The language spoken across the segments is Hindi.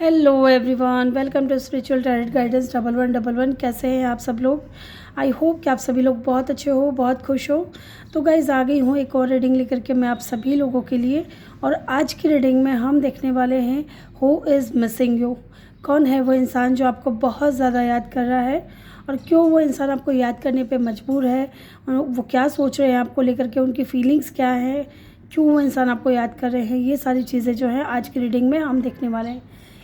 Hello everyone, welcome to spiritual tarot guidance 1111। कैसे हैं आप सब लोग? आई होप कि आप सभी लोग बहुत अच्छे हो, बहुत खुश हो। तो गाइज आ गई हूँ एक और रीडिंग लेकर के मैं आप सभी लोगों के लिए। और आज की रीडिंग में हम देखने वाले हैं हु इज़ मिसिंग यू। कौन है वो इंसान जो आपको बहुत ज़्यादा याद कर रहा है और क्यों वो इंसान आपको याद करने पे मजबूर है, वो क्या सोच रहे हैं आपको लेकर के, उनकी फीलिंग्स क्या है, क्यों वो इंसान आपको याद कर रहे हैं। ये सारी चीज़ें जो हैं आज की रीडिंग में हम देखने वाले हैं।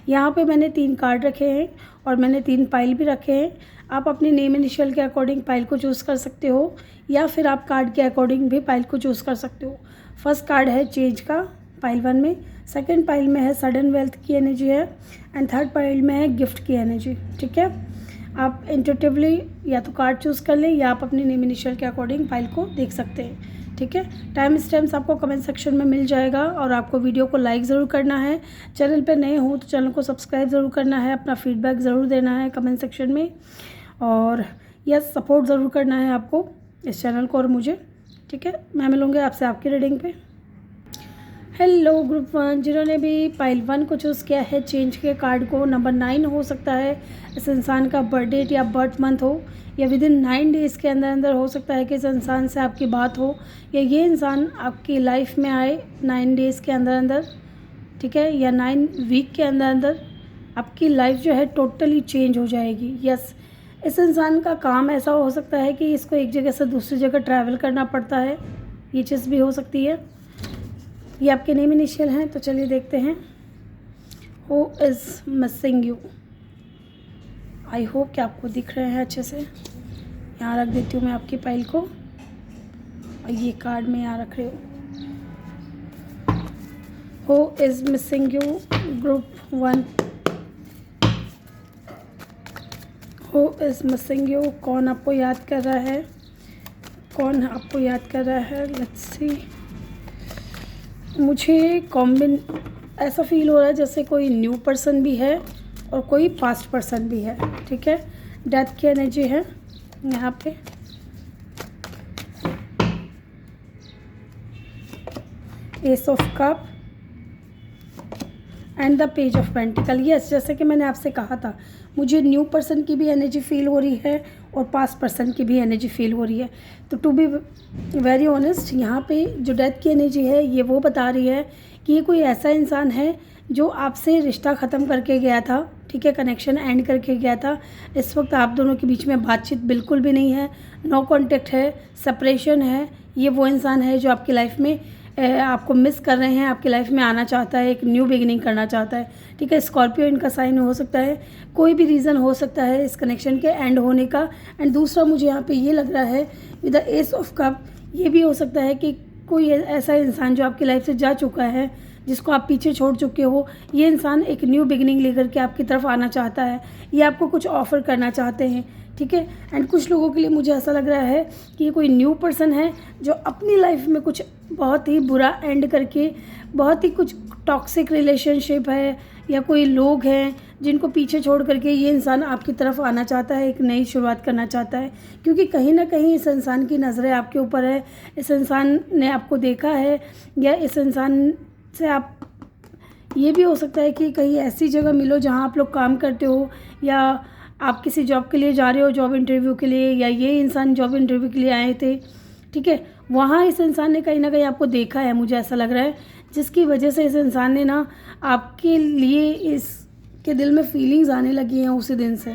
यहाँ पे मैंने 3 कार्ड रखे हैं और मैंने 3 पाइल भी रखे हैं। आप अपने नेम इनिशियल के अकॉर्डिंग पाइल को चूज़ कर सकते हो या फिर आप कार्ड के अकॉर्डिंग भी पाइल को चूज़ कर सकते हो। फर्स्ट कार्ड है चेंज का पाइल 1 में, सेकंड पाइल में है सडन वेल्थ की एनर्जी है एंड थर्ड पाइल में है गिफ्ट की एनर्जी। ठीक है, आप इंट्यूटिवली या तो कार्ड चूज़ कर लें या आप अपने नेम इनिशियल के अकॉर्डिंग पाइल को देख सकते हैं। ठीक है, टाइम स्टैम्प्स आपको कमेंट सेक्शन में मिल जाएगा और आपको वीडियो को लाइक ज़रूर करना है। चैनल पे नए हो तो चैनल को सब्सक्राइब ज़रूर करना है, अपना फीडबैक ज़रूर देना है कमेंट सेक्शन में, और यस सपोर्ट ज़रूर करना है आपको इस चैनल को और मुझे। ठीक है, मैं मिलूँगी आपसे आपकी रीडिंग पे। हेलो ग्रुप 1, जिन्होंने भी पाइल 1 को चूज़ किया है चेंज के कार्ड को, नंबर 9 हो सकता है इस इंसान का बर्थ डेट या बर्थ मंथ हो, या विद इन 9 डेज़ के अंदर अंदर हो सकता है कि इस इंसान से आपकी बात हो या ये इंसान आपकी लाइफ में आए 9 डेज़ के अंदर अंदर। ठीक है, या 9 वीक के अंदर अंदर आपकी लाइफ जो है टोटली चेंज हो जाएगी। यस, इस इंसान का काम ऐसा हो सकता है कि इसको एक जगह से दूसरी जगह ट्रैवल करना पड़ता है, ये चीज़ भी हो सकती है। ये आपके नेम इनिशियल हैं, तो चलिए देखते हैं who is missing you. I hope कि आपको दिख रहे हैं अच्छे से। यहाँ रख देती हूँ मैं आपकी फाइल को और ये कार्ड में यहाँ रख रही हूँ। Who is missing you group 1। Who is missing you, कौन आपको याद कर रहा है, कौन आपको याद कर रहा है। लेट्स सी, मुझे ऐसा फील हो रहा है जैसे कोई न्यू पर्सन भी है और कोई पास्ट पर्सन भी है। ठीक है, डेथ की एनर्जी है यहाँ पे। S of cup and the page of pentacle. Yes, जैसे कि मैंने आपसे कहा था, मुझे न्यू पर्सन की भी एनर्जी फील हो रही है और पास्ट पर्सन की भी एनर्जी फील हो रही है। तो टू बी वेरी ऑनेस्ट, यहाँ पे जो डेथ की एनर्जी है ये वो बता रही है कि ये कोई ऐसा इंसान है जो आपसे रिश्ता ख़त्म करके गया था। ठीक है, कनेक्शन एंड करके गया था। इस वक्त आप दोनों के बीच में बातचीत बिल्कुल भी नहीं है, नो कॉन्टेक्ट है, सेपरेशन है। ये वो इंसान है जो आपकी लाइफ में आपको मिस कर रहे हैं, आपकी लाइफ में आना चाहता है, एक न्यू बिगिनिंग करना चाहता है। ठीक है, स्कॉर्पियो इनका साइन हो सकता है, कोई भी रीज़न हो सकता है इस कनेक्शन के एंड होने का। एंड दूसरा मुझे यहाँ पे ये लग रहा है with the S of cup, ये भी हो सकता है कि कोई ऐसा इंसान जो आपकी लाइफ से जा चुका है, जिसको आप पीछे छोड़ चुके हो, ये इंसान एक न्यू बिगिनिंग लेकर के आपकी तरफ आना चाहता है, ये आपको कुछ ऑफ़र करना चाहते हैं। ठीक है, एंड कुछ लोगों के लिए मुझे ऐसा लग रहा है कि ये कोई न्यू पर्सन है जो अपनी लाइफ में कुछ बहुत ही बुरा एंड करके, बहुत ही कुछ टॉक्सिक रिलेशनशिप है या कोई लोग हैं जिनको पीछे छोड़ करके ये इंसान आपकी तरफ आना चाहता है, एक नई शुरुआत करना चाहता है। क्योंकि कहीं ना कहीं इस इंसान की नज़रें आपके ऊपर है, इस इंसान ने आपको देखा है, या इस इंसान से आप, ये भी हो सकता है कि कहीं ऐसी जगह मिलो जहाँ आप लोग काम करते हो या आप किसी जॉब के लिए जा रहे हो, जॉब इंटरव्यू के लिए, या ये इंसान जॉब इंटरव्यू के लिए आए थे। ठीक है, वहाँ इस इंसान ने कहीं ना कहीं आपको देखा है, मुझे ऐसा लग रहा है, जिसकी वजह से इस इंसान ने ना आपके लिए इसके दिल में फीलिंग्स आने लगी हैं उसी दिन से।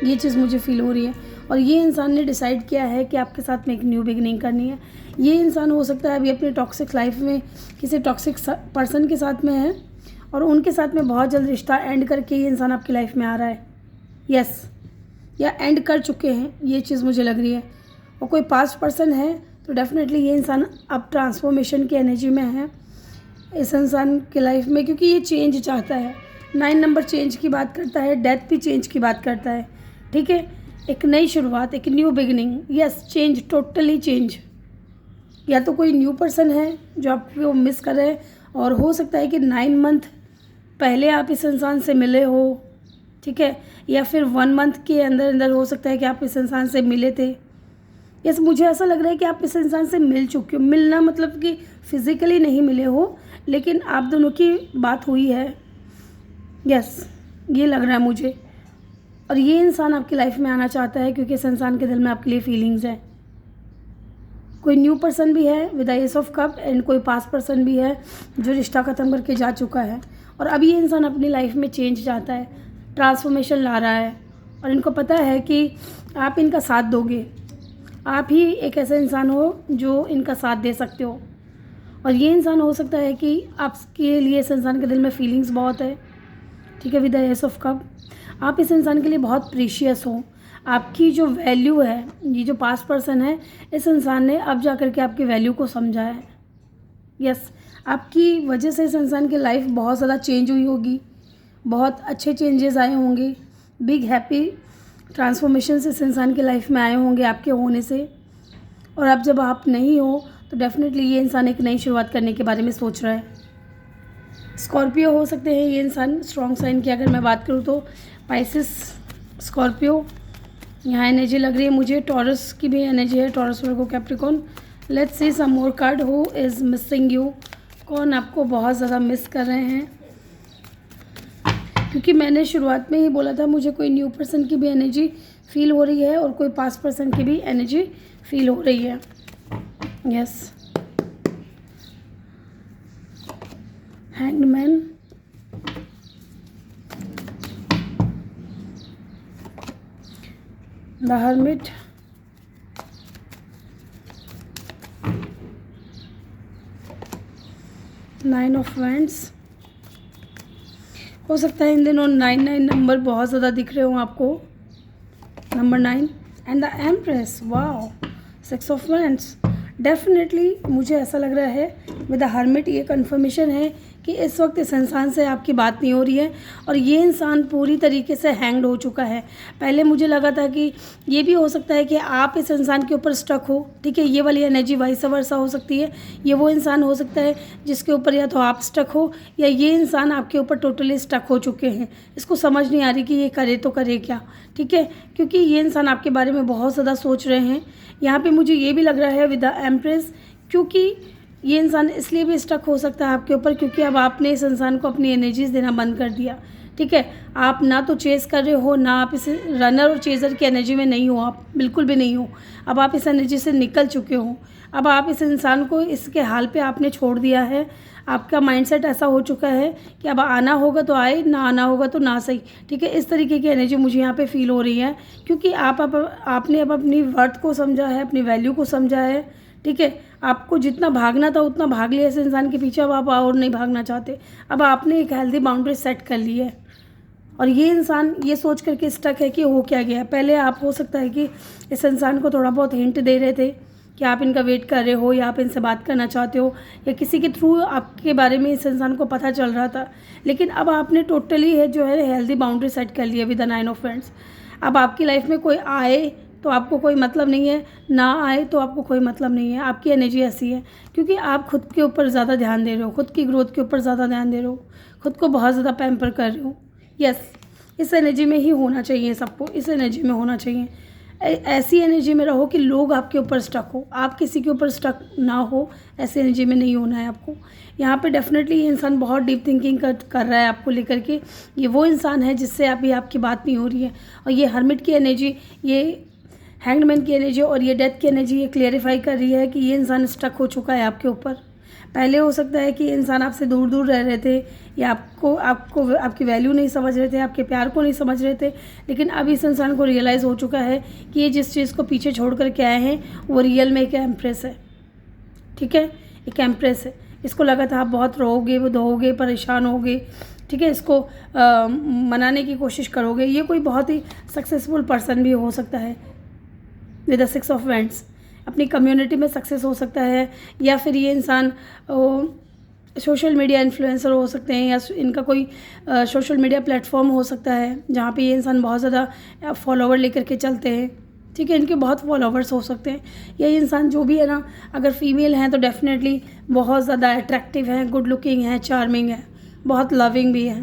ये चीज़ मुझे फील हो रही है और ये इंसान ने डिसाइड किया है कि आपके साथ में एक न्यू बिगिनिंग करनी है। ये इंसान हो सकता है अभी अपनी टॉक्सिक लाइफ में किसी टॉक्सिक पर्सन के साथ में है और उनके साथ में बहुत जल्द रिश्ता एंड करके ये इंसान आपकी लाइफ में आ रहा है। यस, या एंड कर चुके हैं, ये चीज़ मुझे लग रही है। और कोई पास्ट पर्सन है तो डेफिनेटली ये इंसान अब ट्रांसफॉर्मेशन की एनर्जी में है इस इंसान की लाइफ में, क्योंकि ये चेंज चाहता है। 9 नंबर चेंज की बात करता है, डेथ भी चेंज की बात करता है। ठीक है, एक नई शुरुआत, एक new beginning. Yes, change, totally change. या तो कोई न्यू पर्सन है जो आपको मिस कर रहे हैं और हो सकता है कि 9 मंथ पहले आप इस इंसान से मिले हो। ठीक है, या फिर 1 मंथ के अंदर अंदर हो सकता है कि आप इस इंसान से मिले थे। यस, मुझे ऐसा लग रहा है कि आप इस इंसान से मिल चुके हो। मिलना मतलब कि फिज़िकली नहीं मिले हो, लेकिन आप दोनों की बात हुई है। यस, ये लग रहा है मुझे। और ये इंसान आपकी लाइफ में आना चाहता है क्योंकि इस इंसान के दिल में आपके लिए फीलिंग्स है। कोई न्यू पर्सन भी है with the S of cup, and कोई पास्ट पर्सन भी है जो रिश्ता ख़त्म करके जा चुका है। और अब ये इंसान अपनी लाइफ में चेंज चाहता है, ट्रांसफॉर्मेशन ला रहा है, और इनको पता है कि आप इनका साथ दोगे। आप ही एक ऐसा इंसान हो जो इनका साथ दे सकते हो। और ये इंसान हो सकता है कि आपके लिए इस इंसान के दिल में फीलिंग्स बहुत है, ठीक है, with the S of cup. आप इस इंसान के लिए बहुत प्रीशियस हो। आपकी जो वैल्यू है, ये जो पास्ट पर्सन है, इस इंसान ने अब जा कर के आपकी वैल्यू को समझा है। यस, आपकी वजह से इस इंसान की लाइफ बहुत ज़्यादा चेंज हुई होगी, बहुत अच्छे चेंजेस आए होंगे, बिग हैप्पी ट्रांसफॉर्मेशन इस इंसान की लाइफ में आए होंगे आपके होने से। और अब जब आप नहीं हो तो डेफिनेटली ये इंसान एक नई शुरुआत करने के बारे में सोच रहा है। स्कॉर्पियो हो सकते हैं ये इंसान, स्ट्रॉन्ग साइन की अगर मैं बात करूँ तो पाइसिस, स्कॉर्पियो, यहाँ एनर्जी लग रही है मुझे। टॉरस की भी एनर्जी है, Taurus, Virgo, Capricorn. Let's see some more card. Who is missing you? कौन आपको बहुत ज़्यादा मिस कर रहे हैं? क्योंकि मैंने शुरुआत में ही बोला था मुझे कोई न्यू पर्सन की भी एनर्जी फील हो रही है और कोई पास्ट पर्सन की भी एनर्जी फील हो रही है। Yes, hanged man, the hermit, nine of wands. हो सकता है इन दिनों 99 नंबर बहुत ज़्यादा दिख रहे हो आपको, number 9 and the empress. Wow, 6 of wands. Definitely मुझे ऐसा लग रहा है विद द हर्मिट, ये कन्फर्मेशन है कि इस वक्त इस इंसान से आपकी बात नहीं हो रही है और ये इंसान पूरी तरीके से हैंग्ड हो चुका है। पहले मुझे लगा था कि ये भी हो सकता है कि आप इस इंसान के ऊपर स्टक हो, ठीक है, ये वाली एनर्जी वाइस वर्सा हो सकती है। ये वो इंसान हो सकता है जिसके ऊपर या तो आप स्टक हो या ये इंसान आपके ऊपर टोटली स्टक हो चुके हैं। इसको समझ नहीं आ रही कि ये करे तो करे क्या, ठीक है, क्योंकि ये इंसान आपके बारे में बहुत ज़्यादा सोच रहे हैं। यहाँ पे मुझे ये भी लग रहा है विद द एम्प्रेस, क्योंकि ये इंसान इसलिए भी स्टक हो सकता है आपके ऊपर क्योंकि अब आपने इस इंसान को अपनी एनर्जीज देना बंद कर दिया, ठीक है। आप ना तो चेस कर रहे हो, ना आप इस रनर और चेज़र की एनर्जी में नहीं हो, आप बिल्कुल भी नहीं हो। अब आप इस एनर्जी से निकल चुके हो। अब आप इस इंसान को इसके हाल पे आपने छोड़ दिया है। आपका माइंडसेट ऐसा हो चुका है कि अब आना होगा तो आए, ना आना होगा तो ना सही, ठीक है। इस तरीके की एनर्जी मुझे यहाँ पे फील हो रही है क्योंकि आपने अब अपनी वर्थ को समझा है, अपनी वैल्यू को समझा है, ठीक है। आपको जितना भागना था उतना भाग लिया इस इंसान के पीछे, अब आप और नहीं भागना चाहते। अब आपने एक हेल्दी बाउंड्री सेट कर ली है और ये इंसान ये सोच करके स्टक है कि हो क्या गया। पहले आप हो सकता है कि इस इंसान को थोड़ा बहुत हिंट दे रहे थे कि आप इनका वेट कर रहे हो या आप इनसे बात करना चाहते हो या किसी के थ्रू आपके बारे में इस इंसान को पता चल रहा था, लेकिन अब आपने टोटली है जो है हेल्दी बाउंड्री सेट कर ली है विद द 9 ऑफ वैंड्स। अब आपकी लाइफ में कोई आए तो आपको कोई मतलब नहीं है, ना आए तो आपको कोई मतलब नहीं है। आपकी एनर्जी ऐसी है क्योंकि आप खुद के ऊपर ज़्यादा ध्यान दे रहे हो, खुद की ग्रोथ के ऊपर ज़्यादा ध्यान दे रहे हो, खुद को बहुत ज़्यादा पैम्पर कर रहे हो। यस, इस एनर्जी में ही होना चाहिए सबको, इस एनर्जी में होना चाहिए। ऐसी एनर्जी में रहो कि लोग आपके ऊपर स्टक हो, आप किसी के ऊपर स्टक ना हो। ऐसी एनर्जी में नहीं होना है आपको। यहाँ पे डेफिनेटली ये इंसान बहुत डीप थिंकिंग कर रहा है आपको लेकर के। ये वो इंसान है जिससे अभी आपकी बात नहीं हो रही है और ये हर्मिट की एनर्जी, ये हैंगमैन की एनर्जी और ये डेथ की एनर्जी ये क्लियरिफाई कर रही है कि ये इंसान स्टक हो चुका है आपके ऊपर। पहले हो सकता है कि इंसान आपसे दूर दूर रह रहे थे या आपको आपकी वैल्यू नहीं समझ रहे थे, आपके प्यार को नहीं समझ रहे थे, लेकिन अब इस इंसान को रियलाइज़ हो चुका है कि ये जिस चीज़ को पीछे छोड़ कर के आए हैं वो रियल में एक एम्प्रेस है, ठीक है, एक एम्प्रेस है। इसको लगा था आप बहुत रोओगे, वो धोओगे, परेशान होगे, ठीक है, इसको मनाने की कोशिश करोगे। ये कोई बहुत ही सक्सेसफुल पर्सन भी हो सकता है विद द 6 ऑफ वैंड्स। अपनी कम्युनिटी में सक्सेस हो सकता है या फिर ये इंसान सोशल मीडिया इन्फ्लुएंसर हो सकते हैं या इनका कोई सोशल मीडिया प्लेटफॉर्म हो सकता है जहाँ पे ये इंसान बहुत ज़्यादा फॉलोवर लेकर के चलते हैं, ठीक है, इनके बहुत फॉलोवर्स हो सकते हैं। या ये इंसान जो भी है ना, अगर फीमेल हैं तो डेफिनेटली बहुत ज़्यादा अट्रैक्टिव है, गुड लुकिंग है, चार्मिंग है, बहुत लविंग भी है।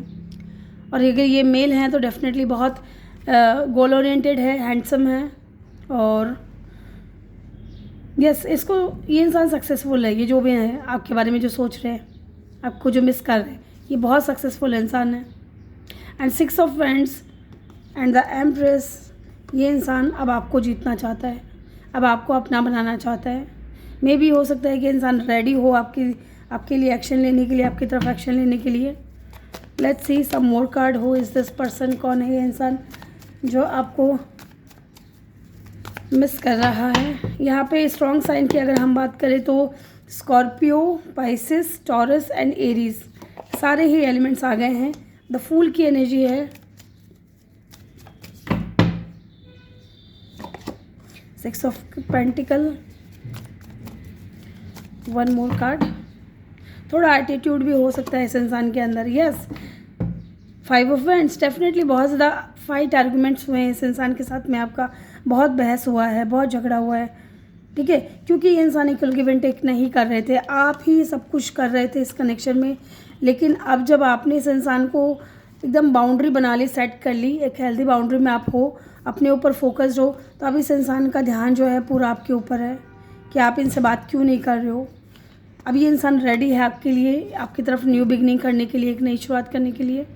और अगर ये मेल हैं तो डेफिनेटली बहुत गोल ओरिएंटेड है, हैंडसम है और यस, इसको ये इंसान सक्सेसफुल है। ये जो भी है आपके बारे में जो सोच रहे हैं, आपको जो मिस कर रहे हैं, ये बहुत सक्सेसफुल इंसान है। And 6 of wands and the empress. ये इंसान अब आपको जीतना चाहता है, अब आपको अपना बनाना चाहता है। मे भी हो सकता है कि इंसान रेडी हो आपके लिए एक्शन लेने के लिए, आपकी तरफ एक्शन लेने के लिए। Let's see some more card. Who is this person? कौन है ये इंसान जो आपको मिस कर रहा है? यहाँ पे स्ट्रॉन्ग साइन की अगर हम बात करें तो Scorpio, Pisces, taurus and Aries, सारे ही एलिमेंट्स आ गए हैं। द फूल की एनर्जी है, 6 ऑफ पेंटिकल, 1 मोर कार्ड। थोड़ा एटीट्यूड भी हो सकता है इस इंसान के अंदर। Yes, 5 of wands. डेफिनेटली बहुत ज़्यादा फाइट आर्गूमेंट्स हुए हैं इस इंसान के साथ में, आपका बहुत बहस हुआ है, बहुत झगड़ा हुआ है, ठीक है, क्योंकि ये इंसान इक्वल गिव एंड टेक नहीं कर रहे थे, आप ही सब कुछ कर रहे थे इस कनेक्शन में। लेकिन अब जब आपने इस इंसान को एकदम बाउंड्री बना ली, सेट कर ली, एक हेल्दी बाउंड्री में आप हो, अपने ऊपर फोकस्ड हो, तो अब इस इंसान का ध्यान जो है पूरा आपके ऊपर है कि आप इनसे बात क्यों नहीं कर रहे हो। अब ये इंसान रेडी है आपके लिए, आपकी तरफ न्यू बिगनिंग करने के लिए, एक नई शुरुआत करने के लिए।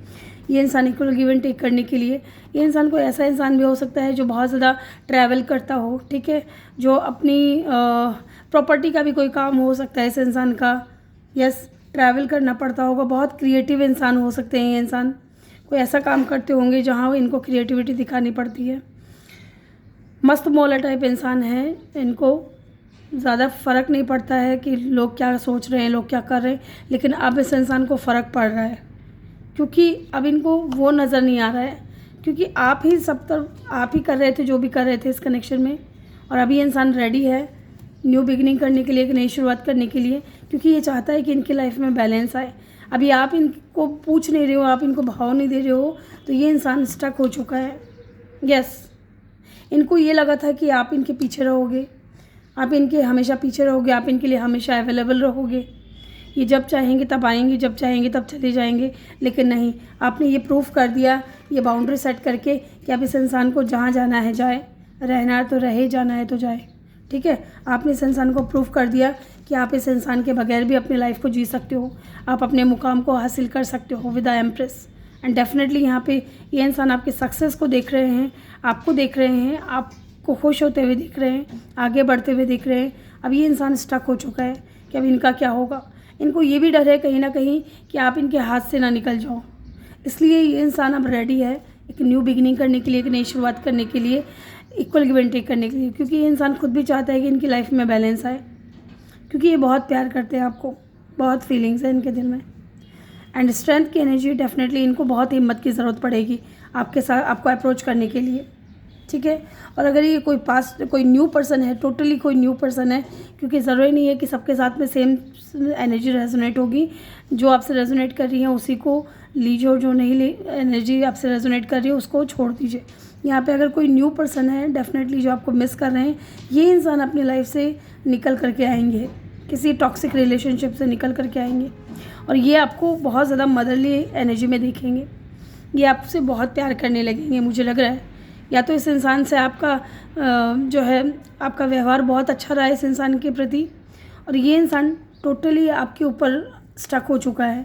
ये इंसान इक्वल गिव एंड टेक करने के लिए। ये इंसान कोई ऐसा इंसान भी हो सकता है जो बहुत ज़्यादा ट्रैवल करता हो, ठीक है, जो अपनी प्रॉपर्टी का भी कोई काम हो सकता है इस इंसान का। यस, ट्रैवल करना पड़ता होगा। बहुत क्रिएटिव इंसान हो सकते हैं ये इंसान, कोई ऐसा काम करते होंगे जहाँ इनको क्रिएटिविटी दिखानी पड़ती है। मस्त मौला टाइप इंसान है, इनको ज़्यादा फ़र्क नहीं पड़ता है कि लोग क्या सोच रहे हैं, लोग क्या कर रहे हैं, लेकिन अब इस इंसान को फ़र्क पड़ रहा है क्योंकि अब इनको वो नज़र नहीं आ रहा है, क्योंकि आप ही सब तरफ आप ही कर रहे थे जो भी कर रहे थे इस कनेक्शन में। और अभी इंसान रेडी है न्यू बिगनिंग करने के लिए, एक नई शुरुआत करने के लिए, क्योंकि ये चाहता है कि इनकी लाइफ में बैलेंस आए। अभी आप इनको पूछ नहीं रहे हो, आप इनको भाव नहीं दे रहे हो, तो ये इंसान स्टक हो चुका है। यस, इनको ये लगा था कि आप इनके पीछे रहोगे, आप इनके हमेशा पीछे रहोगे, आप इनके लिए हमेशा अवेलेबल रहोगे, ये जब चाहेंगे तब आएंगे, जब चाहेंगे तब चले जाएंगे। लेकिन नहीं, आपने ये प्रूफ कर दिया ये बाउंड्री सेट करके कि अब इस इंसान को जहाँ जाना है जाए, रहना है तो रहे, जाना है तो जाए, ठीक है। आपने इस इंसान को प्रूफ कर दिया कि आप इस इंसान के बगैर भी अपनी लाइफ को जी सकते हो, आप अपने मुकाम को हासिल कर सकते हो with the empress. And definitely यहाँ पे ये इंसान आपके सक्सेस को देख रहे हैं, आपको देख रहे हैं, आपको खुश होते हुए दिख रहे हैं, आगे बढ़ते हुए दिख रहे हैं। अब ये इंसान स्टक हो चुका है कि अब इनका क्या होगा। इनको ये भी डर है कहीं ना कहीं कि आप इनके हाथ से ना निकल जाओ, इसलिए ये इंसान अब रेडी है एक न्यू बिगिनिंग करने के लिए, एक नई शुरुआत करने के लिए, इक्वल गिव एंड टेक करने के लिए, क्योंकि ये इंसान खुद भी चाहता है कि इनकी लाइफ में बैलेंस आए, क्योंकि ये बहुत प्यार करते हैं आपको, बहुत फीलिंग्स है इनके दिल में। एंड स्ट्रेंथ की एनर्जी, डेफिनेटली इनको बहुत हिम्मत की ज़रूरत पड़ेगी आपके साथ, आपको अप्रोच करने के लिए, ठीक है। और अगर ये कोई न्यू पर्सन है, टोटली कोई न्यू पर्सन है, क्योंकि ज़रूरी नहीं है कि सबके साथ में सेम एनर्जी रेजोनेट होगी। जो आपसे रेजोनेट कर रही है उसी को लीजिए, और जो नहीं एनर्जी आपसे रेजोनेट कर रही है उसको छोड़ दीजिए। यहाँ पे अगर कोई न्यू पर्सन है, डेफिनेटली जो आपको मिस कर रहे हैं, ये इंसान अपनी लाइफ से निकल करके आएंगे, किसी टॉक्सिक रिलेशनशिप से निकल करके आएंगे, और ये आपको बहुत ज़्यादा मदरली एनर्जी में देखेंगे, ये आपसे बहुत प्यार करने लगेंगे। मुझे लग रहा है या तो इस इंसान से आपका जो है आपका व्यवहार बहुत अच्छा रहा है इस इंसान के प्रति, और ये इंसान टोटली आपके ऊपर स्टक हो चुका है।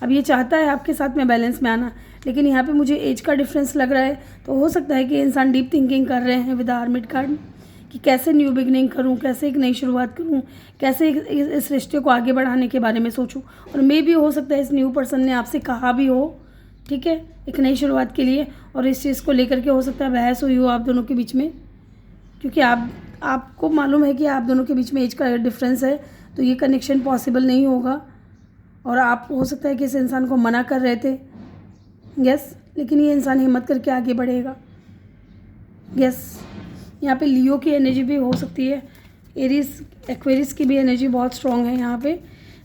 अब ये चाहता है आपके साथ में बैलेंस में आना, लेकिन यहाँ पे मुझे एज का डिफरेंस लग रहा है, तो हो सकता है कि इंसान डीप थिंकिंग कर रहे हैं विद हर्मिट कार्ड कि कैसे न्यू बिगनिंग करूँ, कैसे एक नई शुरुआत करूँ, कैसे इस रिश्ते को आगे बढ़ाने के बारे में सोचूँ। और मे भी हो सकता है इस न्यू पर्सन ने आपसे कहा भी हो, ठीक है, एक नई शुरुआत के लिए, और इस चीज़ को लेकर के हो सकता है बहस हुई हो आप दोनों के बीच में, क्योंकि आपको मालूम है कि आप दोनों के बीच में एज का डिफरेंस है, तो ये कनेक्शन पॉसिबल नहीं होगा। और आप हो सकता है कि इस इंसान को मना कर रहे थे, यस, लेकिन ये इंसान हिम्मत करके आगे बढ़ेगा। यस, यहाँ पे लियो की एनर्जी भी हो सकती है, एरीज एक्वेरियस की भी एनर्जी बहुत स्ट्रॉन्ग है यहाँ पे।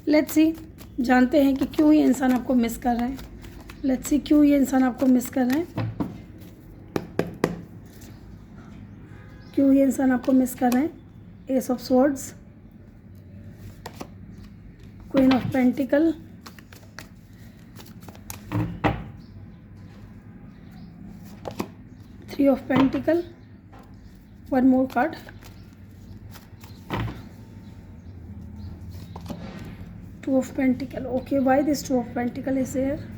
लेट्स सी, जानते हैं कि क्यों ये इंसान आपको मिस कर रहे हैं। लेट्स सी क्यों ये इंसान आपको मिस कर रहे हैं, क्यों ये इंसान आपको मिस कर रहे हैं। S of swords, queen of pentacle, three of pentacle, one more card, two of pentacle. Okay, why this two of pentacle is here?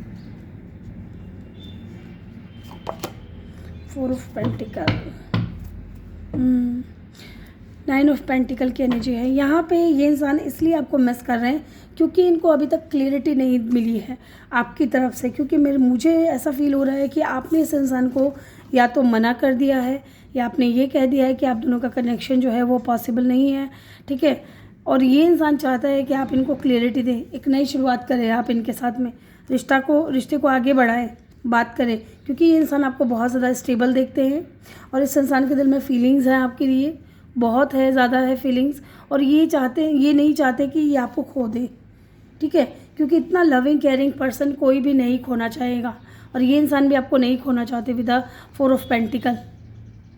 4 of pentacle, 9 of pentacle की एनर्जी है। यहाँ पे ये इंसान इसलिए आपको मिस कर रहे हैं क्योंकि इनको अभी तक क्लियरिटी नहीं मिली है आपकी तरफ से, क्योंकि मुझे ऐसा फील हो रहा है कि आपने इस इंसान को या तो मना कर दिया है या आपने ये कह दिया है कि आप दोनों का कनेक्शन जो है वो पॉसिबल नहीं है, ठीक है। और ये इंसान चाहता है कि आप इनको क्लियरिटी दें, एक नई शुरुआत करें आप इनके साथ में, रिश्ते को आगे बढ़ाएं, बात करें, क्योंकि ये इंसान आपको बहुत ज़्यादा स्टेबल देखते हैं और इस इंसान के दिल में फीलिंग्स हैं आपके लिए, बहुत है, ज़्यादा है फीलिंग्स। और ये नहीं चाहते कि ये आपको खो दे, ठीक है, क्योंकि इतना लविंग केयरिंग पर्सन कोई भी नहीं खोना चाहेगा और ये इंसान भी आपको नहीं खोना चाहते विद द 4 ऑफ पेंटिकल,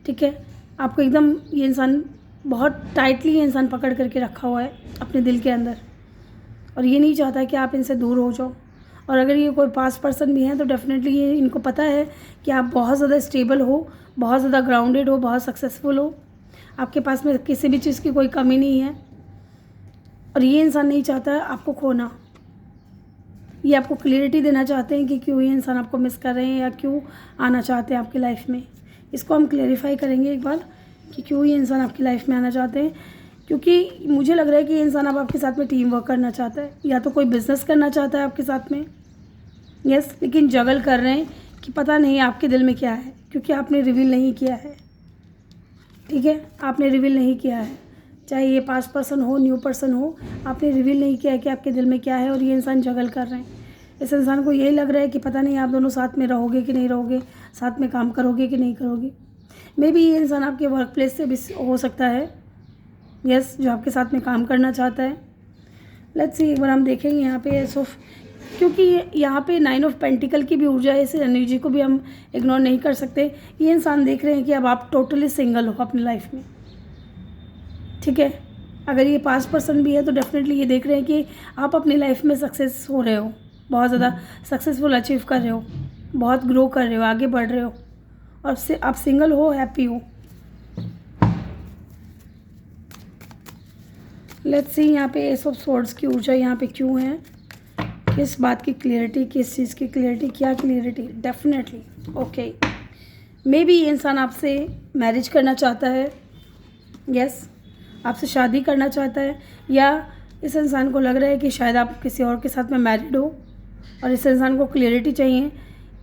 ठीक है। आपको एकदम ये इंसान बहुत टाइटली ये इंसान पकड़ करके रखा हुआ है अपने दिल के अंदर और ये नहीं चाहता कि आप इनसे दूर हो जाओ। और अगर ये कोई पास पर्सन भी है तो डेफिनेटली ये इनको पता है कि आप बहुत ज़्यादा स्टेबल हो, बहुत ज़्यादा ग्राउंडेड हो, बहुत सक्सेसफुल हो, आपके पास में किसी भी चीज़ की कोई कमी नहीं है और ये इंसान नहीं चाहता आपको खोना। ये आपको क्लियरिटी देना चाहते हैं कि क्यों ये इंसान आपको मिस कर रहे हैं या क्यों आना चाहते हैं आपकी लाइफ में। इसको हम क्लेरिफाई करेंगे एक बार कि क्यों ये इंसान आपकी लाइफ में आना चाहते हैं, क्योंकि मुझे लग रहा है कि ये इंसान अब आपके साथ में टीम वर्क करना चाहता है या तो कोई बिज़नेस करना चाहता है आपके साथ में, यस, लेकिन जगल कर रहे हैं कि पता नहीं आपके दिल में क्या है, क्योंकि आपने रिवील नहीं किया है, ठीक है, आपने रिवील नहीं किया है। चाहे ये पास्ट पर्सन हो, न्यू पर्सन हो, आपने रिवील नहीं किया है कि आपके दिल में क्या है और ये इंसान जगल कर रहे हैं। इस इंसान को यही लग रहा है कि पता नहीं आप दोनों साथ में रहोगे कि नहीं रहोगे, साथ में काम करोगे कि नहीं करोगे। मे बी ये इंसान आपके वर्क प्लेस से भी हो सकता है, यस, जो आपके साथ में काम करना चाहता है। लेट्स सी, एक बार हम देखेंगे यहाँ पे एस ऑफ, क्योंकि यहाँ पे 9 ऑफ पेंटिकल की भी ऊर्जा है, इस एनर्जी को भी हम इग्नोर नहीं कर सकते। ये इंसान देख रहे हैं कि अब आप टोटली सिंगल हो अपनी लाइफ में, ठीक है। अगर ये पास्ट पर्सन भी है तो डेफिनेटली ये देख रहे हैं कि आप अपनी लाइफ में सक्सेस हो रहे हो, बहुत ज़्यादा सक्सेसफुल अचीव कर रहे हो, बहुत ग्रो कर रहे हो, आगे बढ़ रहे हो और आप सिंगल हो, हैप्पी हो। लेट्स सी यहाँ पे एस ऑफ स्वॉर्ड्स की ऊर्जा यहाँ पे क्यों है, किस बात की क्लियरिटी, किस चीज़ की क्लियरिटी, क्या clarity, definitely okay. May be ये इंसान आपसे मैरिज करना चाहता है, यस, आपसे शादी करना चाहता है, या इस इंसान को लग रहा है कि शायद आप किसी और के साथ में मैरिड हो और इस इंसान को क्लियरिटी चाहिए।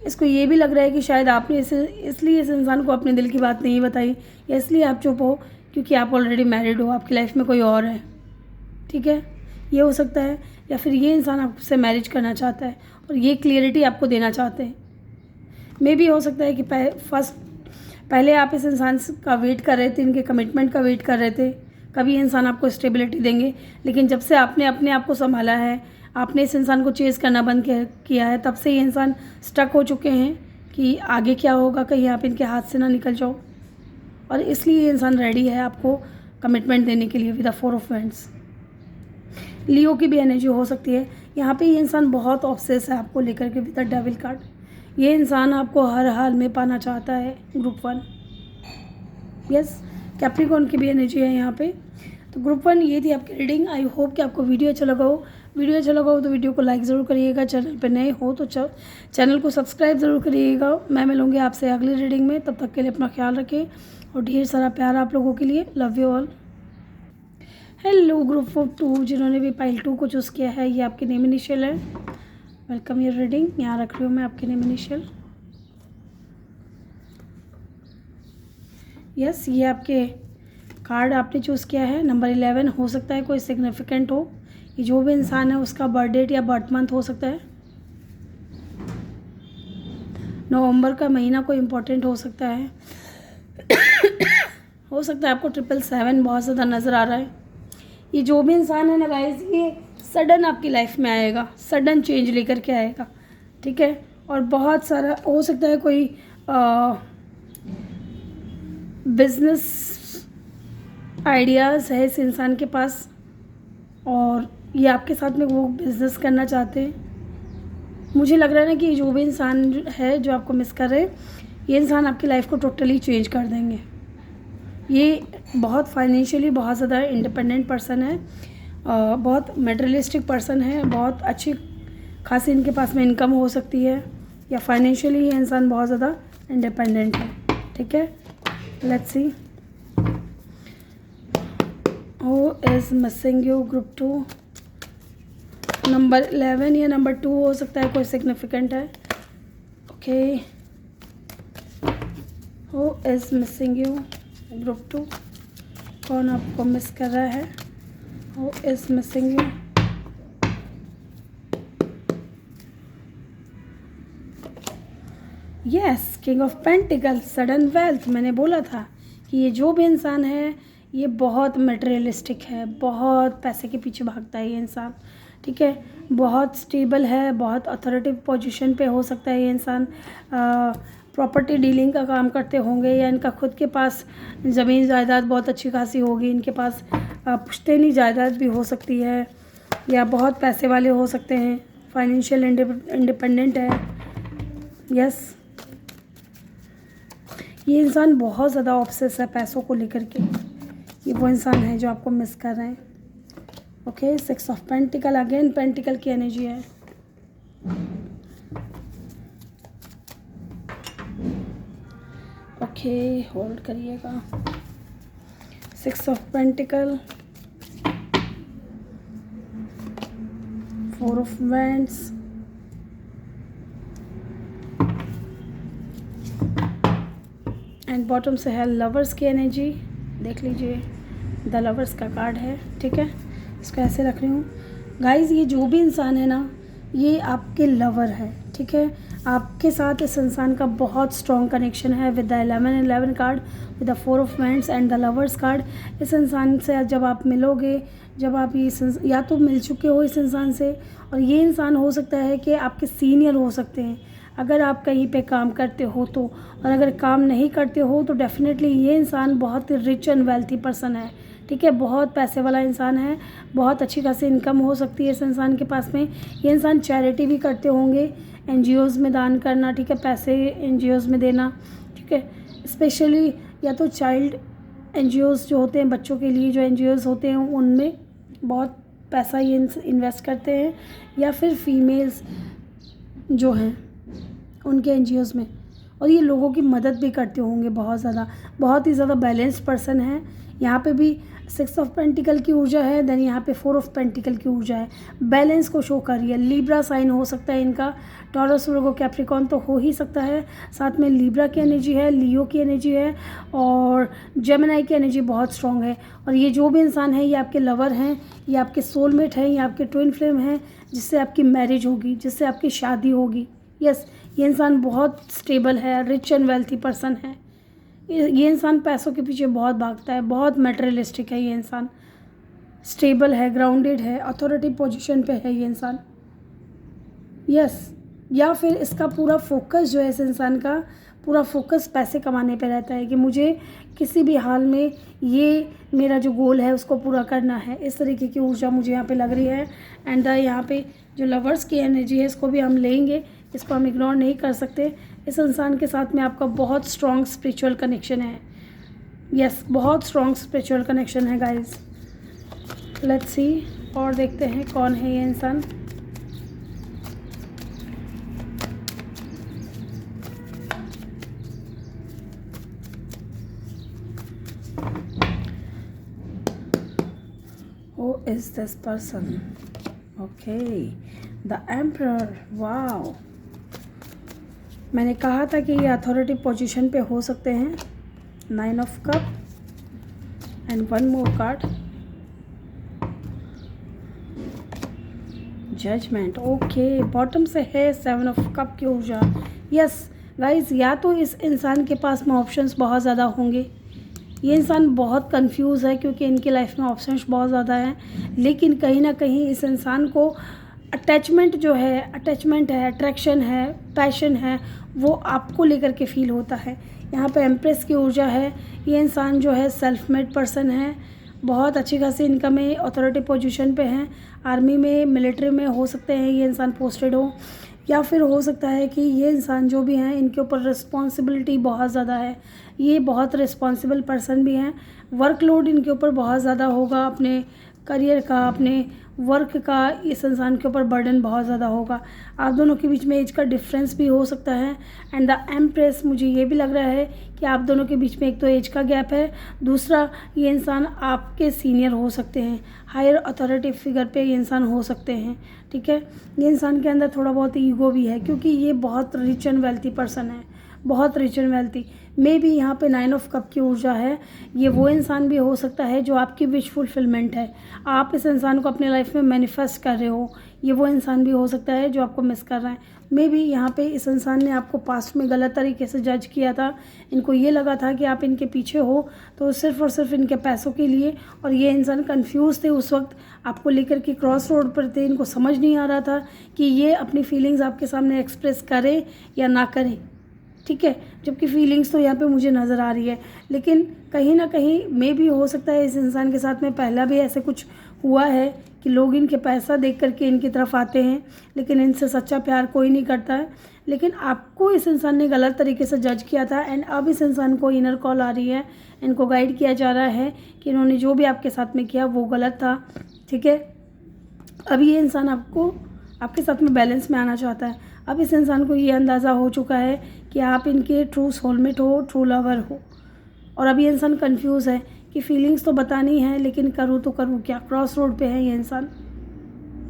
इसको ये भी लग रहा है कि शायद आपने इसलिए इस इंसान को अपने दिल की बात नहीं बताई या इसलिए आप चुप हो क्योंकि आप ऑलरेडी मैरिड हो, आपकी लाइफ में कोई और है, ठीक है, ये हो सकता है। या फिर ये इंसान आपसे मैरिज करना चाहता है और ये क्लियरिटी आपको देना चाहते हैं। मे भी हो सकता है कि पहले आप इस इंसान का वेट कर रहे थे, इनके कमिटमेंट का वेट कर रहे थे, कभी इंसान आपको स्टेबिलिटी देंगे, लेकिन जब से आपने अपने आप को संभाला है, आपने इस इंसान को चेज़ करना बंद किया है, तब से ये इंसान स्टक हो चुके हैं कि आगे क्या होगा, कहीं आप इनके हाथ से ना निकल जाओ। और इसलिए ये इंसान रेडी है आपको कमिटमेंट देने के लिए विद द 4 ऑफ वैंड्स। लियो की भी एनर्जी हो सकती है यहाँ पे। ये इंसान बहुत ऑब्सेस है आपको लेकर के विद द डेविल कार्ड। ये इंसान आपको हर हाल में पाना चाहता है, ग्रुप 1, यस। कैप्रिकॉर्न की भी एनर्जी है यहाँ पे। तो ग्रुप 1 ये थी आपकी रीडिंग। आई होप कि आपको वीडियो अच्छा लगा हो। वीडियो अच्छा लगा हो तो वीडियो को लाइक ज़रूर करिएगा। चैनल पे नए हो तो चैनल को सब्सक्राइब ज़रूर करिएगा। मैं मिलूँगी आपसे अगली रीडिंग में, तब तक के लिए अपना ख्याल रखें और ढेर सारा प्यार आप लोगों के लिए। Love you all. Hello group of 2 जिन्होंने भी पाइल 2 को चूज़ किया है, ये आपके नेम इनिशियल है। Welcome your reading. यहाँ रख रही हूँ मैं आपके नेम इनिशियल। यस, ये आपके कार्ड आपने चूज़ किया है नंबर 11। हो सकता है कोई सिग्निफिकेंट हो, ये जो भी इंसान है उसका बर्थ डेट या बर्थ मंथ हो सकता है। नवंबर का महीना कोई इम्पोर्टेंट हो सकता है। हो सकता है आपको 777 बहुत ज़्यादा नज़र आ रहा है। ये जो भी इंसान है ना गाइस, ये सडन आपकी लाइफ में आएगा, सडन चेंज लेकर के आएगा, ठीक है। और बहुत सारा हो सकता है कोई बिजनेस आइडियाज़ है इस इंसान के पास और ये आपके साथ में वो बिज़नेस करना चाहते हैं। मुझे लग रहा है ना कि जो भी इंसान है जो आपको मिस कर रहे हैं, ये इंसान आपकी लाइफ को टोटली चेंज कर देंगे। ये बहुत फाइनेंशियली बहुत ज़्यादा इंडिपेंडेंट पर्सन है, बहुत मटेरियलिस्टिक पर्सन है, बहुत अच्छी खासी इनके पास में इनकम हो सकती है, या फाइनेंशियली ये इंसान बहुत ज़्यादा इंडिपेंडेंट है। ठीक है, let's see who is missing you group 2। Number 11 या नंबर 2 हो सकता है, कोई सिग्निफिकेंट है। Okay, who is missing you group 2, कौन आपको मिस कर रहा है? Who is missing you? Yes, king of pentacle, sudden wealth. मैंने बोला था कि ये जो भी इंसान है ये बहुत मटेरियलिस्टिक है, बहुत पैसे के पीछे भागता है ये इंसान, ठीक है। बहुत स्टेबल है, बहुत अथॉरिटिव पोजीशन पे हो सकता है ये इंसान। प्रॉपर्टी डीलिंग का काम करते होंगे या इनका खुद के पास ज़मीन जायदाद बहुत अच्छी खासी होगी, इनके पास पुश्तैनी जायदाद भी हो सकती है, या बहुत पैसे वाले हो सकते हैं, फाइनेंशियल इंडिपेंडेंट है। यस, ये इंसान बहुत ज़्यादा ऑब्सेस है पैसों को लेकर के। ये वो इंसान है जो आपको मिस कर रहे हैं। Okay, 6 of pentacle, again pentacle की एनर्जी है। ओके, होल्ड करिएगा। 6 of pentacle, 4 of wands, and bottom से है लवर्स की एनर्जी। देख लीजिए, द लवर्स का कार्ड है, ठीक है। इसको ऐसे रख रही हूँ। गाइस, ये जो भी इंसान है ना, ये आपके लवर है, ठीक है। आपके साथ इस इंसान का बहुत स्ट्रॉन्ग कनेक्शन है with the 11 card, with the 4 of wands and the lovers card. इस इंसान से जब आप मिलोगे, जब आप ये या तो मिल चुके हो इस इंसान से, और ये इंसान हो सकता है कि आपके सीनियर हो सकते हैं अगर आप कहीं पे काम करते हो तो, और अगर काम नहीं करते हो तो डेफिनेटली ये इंसान बहुत ही रिच एंड वेल्थी पर्सन है, ठीक है। बहुत पैसे वाला इंसान है, बहुत अच्छी खासी इनकम हो सकती है इस इंसान के पास में। ये इंसान चैरिटी भी करते होंगे, एनजीओज़ में दान करना, ठीक है, पैसे एनजीओज़ में देना, ठीक है। स्पेशली या तो चाइल्ड एनजीओज़ जो होते हैं, बच्चों के लिए जो एनजीओज़ होते हैं उनमें बहुत पैसा ये इन्वेस्ट करते हैं, या फिर फीमेल्स जो हैं उनके एनजीओज़ में, और ये लोगों की मदद भी करते होंगे बहुत ज़्यादा। बहुत ही ज़्यादा बैलेंस्ड पर्सन है। यहाँ पे भी 6 ऑफ पेंटिकल की ऊर्जा है, देन यहाँ पे 4 ऑफ पेंटिकल की ऊर्जा है। बैलेंस को शो कर रही है। लिब्रा साइन हो सकता है इनका, टॉरस, वर्गो, कैप्रिकॉर्न तो हो ही सकता है, साथ में लिब्रा की एनर्जी है, लियो की एनर्जी है, और जेमिनी की एनर्जी बहुत स्ट्रॉन्ग है। और ये जो भी इंसान है ये आपके लवर हैं, ये आपके सोलमेट हैं, ये आपके ट्विन फ्लेम हैं, जिससे आपकी मैरिज होगी, जिससे आपकी शादी होगी। यस, ये इंसान बहुत स्टेबल है, रिच एंड वेल्थी पर्सन है। ये इंसान पैसों के पीछे बहुत भागता है, बहुत मटेरियलिस्टिक है ये इंसान, स्टेबल है, ग्राउंडेड है, अथॉरिटी पोजीशन पे है ये इंसान। यस, या फिर इसका पूरा फोकस जो है, इस इंसान का पूरा फोकस पैसे कमाने पे रहता है कि मुझे किसी भी हाल में ये मेरा जो गोल है उसको पूरा करना है। इस तरीके की ऊर्जा मुझे यहाँ पे लग रही है। एंड यहाँ पे जो लवर्स की एनर्जी है इसको भी हम लेंगे, इसको हम इग्नोर नहीं कर सकते। इस इंसान के साथ में आपका बहुत स्ट्रॉन्ग स्पिरिचुअल कनेक्शन है। यस, बहुत स्ट्रॉन्ग स्पिरिचुअल कनेक्शन है गाइस। लेट्स सी, और देखते हैं कौन है ये इंसान। Who is this person? Okay, the Emperor. Wow. मैंने कहा था कि ये अथॉरिटी पोजीशन पे हो सकते हैं। 9 of cup and 1 more card, judgment. Okay, bottom से है 7 ऑफ कप की ऊर्जा। यस गाइस, या तो इस इंसान के पास में ऑप्शंस बहुत ज़्यादा होंगे, ये इंसान बहुत कंफ्यूज है क्योंकि इनकी लाइफ में ऑप्शंस बहुत ज़्यादा हैं, लेकिन कहीं ना कहीं इस इंसान को अटैचमेंट जो है, अटैचमेंट है, अट्रैक्शन है, पैशन है, वो आपको लेकर के फील होता है। यहाँ पे एम्प्रेस की ऊर्जा है। ये इंसान जो है सेल्फ मेड पर्सन है, बहुत अच्छी खासी इनकम है, अथॉरिटी पोजीशन पे हैं, आर्मी में, मिलिट्री में हो सकते हैं ये इंसान पोस्टेड हो, या फिर हो सकता है कि ये इंसान जो भी हैं इनके ऊपर रिस्पॉन्सिबिलिटी बहुत ज़्यादा है, ये बहुत रिस्पॉन्सिबल पर्सन भी हैं। वर्कलोड इनके ऊपर बहुत ज़्यादा होगा अपने करियर का, अपने वर्क का इस इंसान के ऊपर बर्डन बहुत ज़्यादा होगा। आप दोनों के बीच में एज का डिफरेंस भी हो सकता है। एंड द एम्प्रेस, मुझे ये भी लग रहा है कि आप दोनों के बीच में एक तो एज का गैप है, दूसरा ये इंसान आपके सीनियर हो सकते हैं, हायर अथॉरिटी फिगर पे ये इंसान हो सकते हैं। ठीक है, ये इंसान के अंदर थोड़ा बहुत ईगो भी है क्योंकि ये बहुत रिच एंड वेल्थी पर्सन है, बहुत rich and wealthy. May be यहाँ पे 9 ऑफ कप की ऊर्जा है। ये वो इंसान भी हो सकता है जो आपकी विश फुलफिलमेंट है, आप इस इंसान को अपने लाइफ में मैनिफेस्ट कर रहे हो। ये वो इंसान भी हो सकता है जो आपको मिस कर रहा है। मे बी यहाँ पे इस इंसान ने आपको पास्ट में गलत तरीके से जज किया था। इनको ये लगा था कि आप इनके पीछे हो तो सिर्फ़ और सिर्फ इनके पैसों के लिए, और ये इंसान कंफ्यूज थे उस वक्त, आपको लेकर के क्रॉस रोड पर थे। इनको समझ नहीं आ रहा था कि ये अपनी फीलिंग्स आपके सामने एक्सप्रेस करें या ना करें। ठीक है, जबकि फीलिंग्स तो यहाँ पे मुझे नज़र आ रही है, लेकिन कहीं ना कहीं मे भी हो सकता है इस इंसान के साथ में पहला भी ऐसे कुछ हुआ है कि लोग इनके पैसा देख करके इनकी तरफ आते हैं, लेकिन इनसे सच्चा प्यार कोई नहीं करता है। लेकिन आपको इस इंसान ने गलत तरीके से जज किया था एंड अब इस इंसान को इनर कॉल आ रही है, इनको गाइड किया जा रहा है कि इन्होंने जो भी आपके साथ में किया वो गलत था। ठीक है, अब ये इंसान आपके साथ में बैलेंस में आना चाहता है। अब इस इंसान को ये अंदाज़ा हो चुका है कि आप इनके ट्रू सोलमेट हो, ट्रू लवर हो, और अब ये इंसान कंफ्यूज है कि फीलिंग्स तो बतानी है लेकिन करूँ तो करूँ क्या। क्रॉस रोड पे है ये इंसान,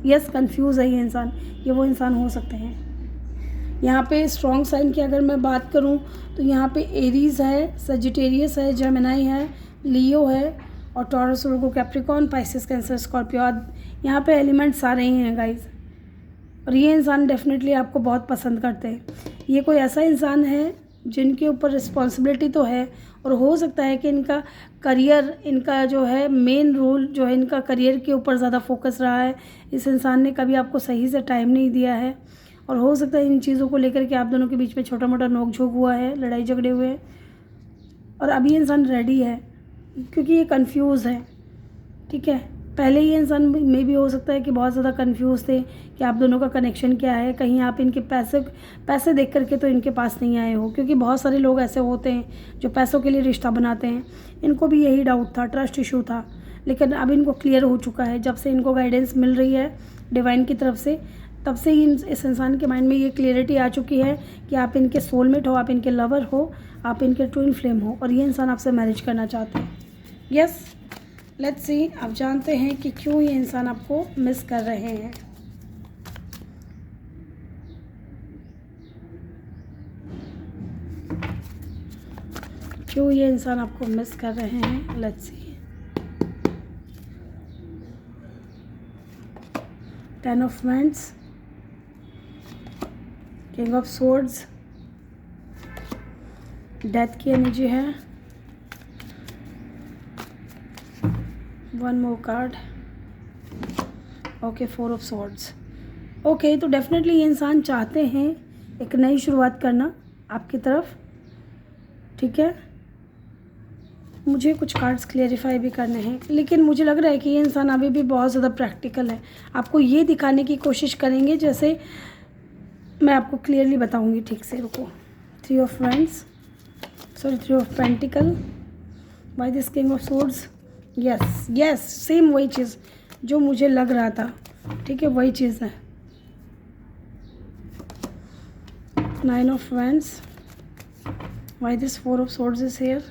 यस कंफ्यूज है ये इंसान। ये वो इंसान हो सकते हैं। यहाँ पे स्ट्रॉन्ग साइन की अगर मैं बात करूँ तो यहाँ पे एरीज है, सजिटेरियस है, जेमिनाई है, लियो है, और taurus, Virgo, Capricorn, Pisces, cancer, Scorpio. यहाँ पे एलिमेंट्स सारे ही हैं गाइज, और ये इंसान डेफिनेटली आपको बहुत पसंद करते हैं। ये कोई ऐसा इंसान है जिनके ऊपर रिस्पॉन्सिबिलिटी तो है, और हो सकता है कि इनका करियर, इनका जो है मेन रोल जो है इनका करियर के ऊपर ज़्यादा फोकस रहा है। इस इंसान ने कभी आपको सही से टाइम नहीं दिया है, और हो सकता है इन चीज़ों को लेकर के आप दोनों के बीच में छोटा मोटा नोक झोंक हुआ है, लड़ाई झगड़े हुए हैं, और अभी ये इंसान रेडी है क्योंकि ये कंफ्यूज है। ठीक है, पहले ये इंसान में भी हो सकता है कि बहुत ज़्यादा कंफ्यूज थे कि आप दोनों का कनेक्शन क्या है। कहीं आप इनके पैसे देख करके तो इनके पास नहीं आए हो, क्योंकि बहुत सारे लोग ऐसे होते हैं जो पैसों के लिए रिश्ता बनाते हैं। इनको भी यही डाउट था, ट्रस्ट इशू था, लेकिन अब इनको क्लियर हो चुका है। जब से इनको गाइडेंस मिल रही है डिवाइन की तरफ से, तब से ही इस इंसान के माइंड में ये क्लियरिटी आ चुकी है कि आप इनके सोलमेट हो, आप इनके लवर हो, आप इनके ट्विन फ्लेम हो, और ये इंसान आपसे मैरिज करना चाहते हैं। यस, लेट्स सी, आप जानते हैं कि क्यों ये इंसान आपको मिस कर रहे हैं। क्यों ये इंसान आपको मिस कर रहे हैं, let's see. 10 of wands, king of swords, death की एनर्जी है, 1 more card, okay, 4 of swords. Okay, तो डेफिनेटली ये इंसान चाहते हैं एक नई शुरुआत करना आपकी तरफ। ठीक है, मुझे कुछ कार्ड्स क्लेरिफाई भी करने हैं, लेकिन मुझे लग रहा है कि ये इंसान अभी भी बहुत ज़्यादा प्रैक्टिकल है। आपको ये दिखाने की कोशिश करेंगे, जैसे मैं आपको क्लियरली बताऊंगी। ठीक से रुको। 3 of wands, sorry 3 of pentacle, by this king of swords. Yes yes, same वही चीज़ जो मुझे लग रहा था। ठीक है, वही चीज़ है। 9 of wands, why this 4 of swords is here,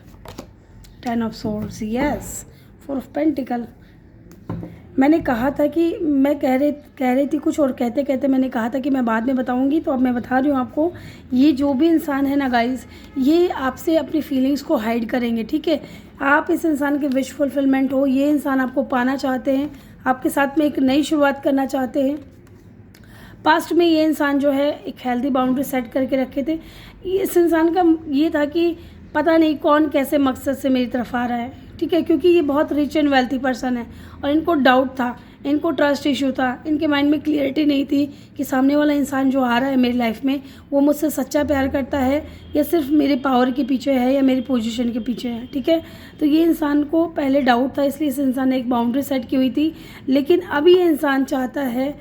10 of swords, yes, 4 of pentacle. मैंने कहा था कि मैं कह रही थी कुछ, और कहते कहते मैंने कहा था कि मैं बाद में बताऊंगी, तो अब मैं बता रही हूँ आपको। ये जो भी इंसान है ना गाइस, ये आपसे अपनी फीलिंग्स को हाइड करेंगे। ठीक है, आप इस इंसान के विश फुलफिलमेंट हो, ये इंसान आपको पाना चाहते हैं, आपके साथ में एक नई शुरुआत करना चाहते हैं। पास्ट में ये इंसान जो है एक हेल्दी बाउंड्री सेट करके रखे थे। इस इंसान का ये था कि पता नहीं कौन कैसे मकसद से मेरी तरफ आ रहा है। ठीक है, क्योंकि ये बहुत रिच एंड वेल्थी पर्सन है, और इनको डाउट था, इनको ट्रस्ट इशू था, इनके माइंड में क्लियरिटी नहीं थी कि सामने वाला इंसान जो आ रहा है मेरी लाइफ में, वो मुझसे सच्चा प्यार करता है या सिर्फ मेरे पावर के पीछे है या मेरी पोजीशन के पीछे है। ठीक है, तो ये इंसान को पहले डाउट था, इसलिए इस इंसान ने एक बाउंड्री सेट की हुई थी। लेकिन अभी ये इंसान चाहता है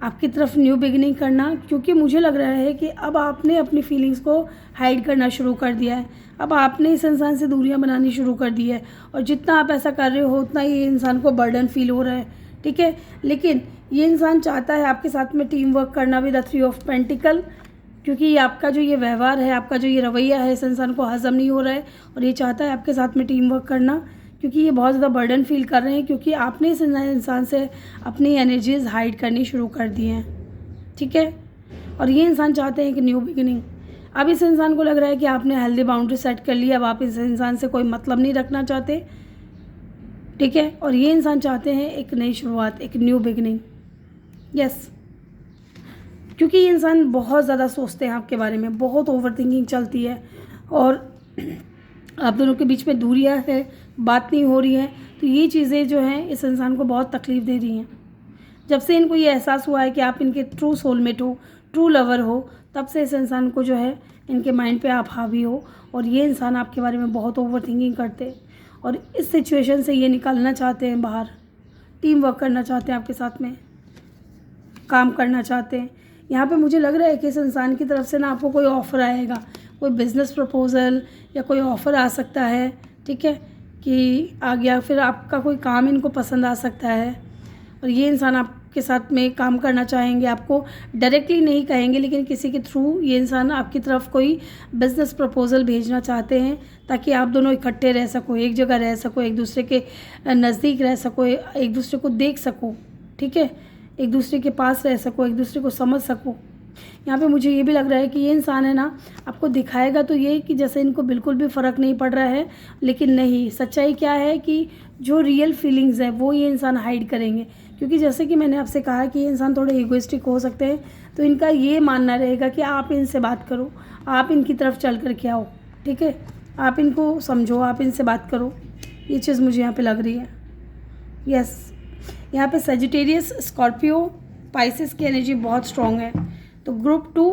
आपकी तरफ न्यू बिगिनिंग करना, क्योंकि मुझे लग रहा है कि अब आपने अपनी फीलिंग्स को हाइड करना शुरू कर दिया है। अब आपने इस इंसान से दूरियां बनानी शुरू कर दी है, और जितना आप ऐसा कर रहे हो उतना ये इंसान को बर्डन फील हो रहा है, ठीक है। लेकिन ये इंसान चाहता है आपके साथ में टीम वर्क करना विद द 3 ऑफ पेंटिकल, क्योंकि आपका जो ये व्यवहार है, आपका जो ये रवैया है, इस इंसान को हज़म नहीं हो रहा है, और ये चाहता है आपके साथ में टीम वर्क करना, क्योंकि ये बहुत ज़्यादा बर्डन फील कर रहे हैं, क्योंकि आपने इस इंसान से अपनी एनर्जीज़ हाइड करनी शुरू कर दी हैं, ठीक है। और ये इंसान चाहते हैं कि न्यू बिगिनिंग। अब इस इंसान को लग रहा है कि आपने हेल्दी बाउंड्री सेट कर ली, अब आप इस इंसान से कोई मतलब नहीं रखना चाहते, ठीक है। और ये इंसान चाहते हैं एक नई शुरुआत, एक न्यू बिगिनिंग, यस। क्योंकि ये इंसान बहुत ज़्यादा सोचते हैं आपके बारे में, बहुत ओवर थिंकिंग चलती है, और आप दोनों के बीच में दूरियां है, बात नहीं हो रही है, तो ये चीज़ें जो हैं इस इंसान को बहुत तकलीफ़ दे रही हैं। जब से इनको ये एहसास हुआ है कि आप इनके ट्रू सोलमेट हो, ट्रू लवर हो, तब से इस इंसान को जो है इनके माइंड पे आप हावी हो, और ये इंसान आपके बारे में बहुत ओवर थिंकिंग करते हैं, और इस सिचुएशन से ये निकलना चाहते हैं बाहर, टीम वर्क करना चाहते हैं, आपके साथ में काम करना चाहते हैं। यहाँ पे मुझे लग रहा है कि इस इंसान की तरफ से ना आपको कोई ऑफ़र आएगा, कोई बिज़नेस प्रपोज़ल या कोई ऑफ़र आ सकता है, ठीक है, कि आ गया, फिर आपका कोई काम इनको पसंद आ सकता है, और ये इंसान आपके साथ में काम करना चाहेंगे। आपको डायरेक्टली नहीं कहेंगे, लेकिन किसी के थ्रू ये इंसान आपकी तरफ कोई बिज़नेस प्रपोज़ल भेजना चाहते हैं, ताकि आप दोनों इकट्ठे रह सको, एक जगह रह सको, एक दूसरे के नज़दीक रह सको, एक दूसरे को देख सको, ठीक है, एक दूसरे के पास रह सको, एक दूसरे को समझ सको। यहाँ पे मुझे ये भी लग रहा है कि ये इंसान है ना, आपको दिखाएगा तो ये कि जैसे इनको बिल्कुल भी फ़र्क नहीं पड़ रहा है, लेकिन नहीं, सच्चाई क्या है कि जो रियल फीलिंग्स है वो ये इंसान हाइड करेंगे। क्योंकि जैसे कि मैंने आपसे कहा कि ये इंसान थोड़े ईगोइस्टिक हो सकते हैं, तो इनका ये मानना रहेगा कि आप इनसे बात करो, आप इनकी तरफ चल कर के आओ, ठीक है, आप इनको समझो, आप इनसे बात करो। ये चीज़ मुझे यहाँ पर लग रही है, यस। यहाँ पे सजिटेरियस, स्कॉर्पियो, पाइसेस की एनर्जी बहुत स्ट्रॉन्ग है। तो ग्रुप 2,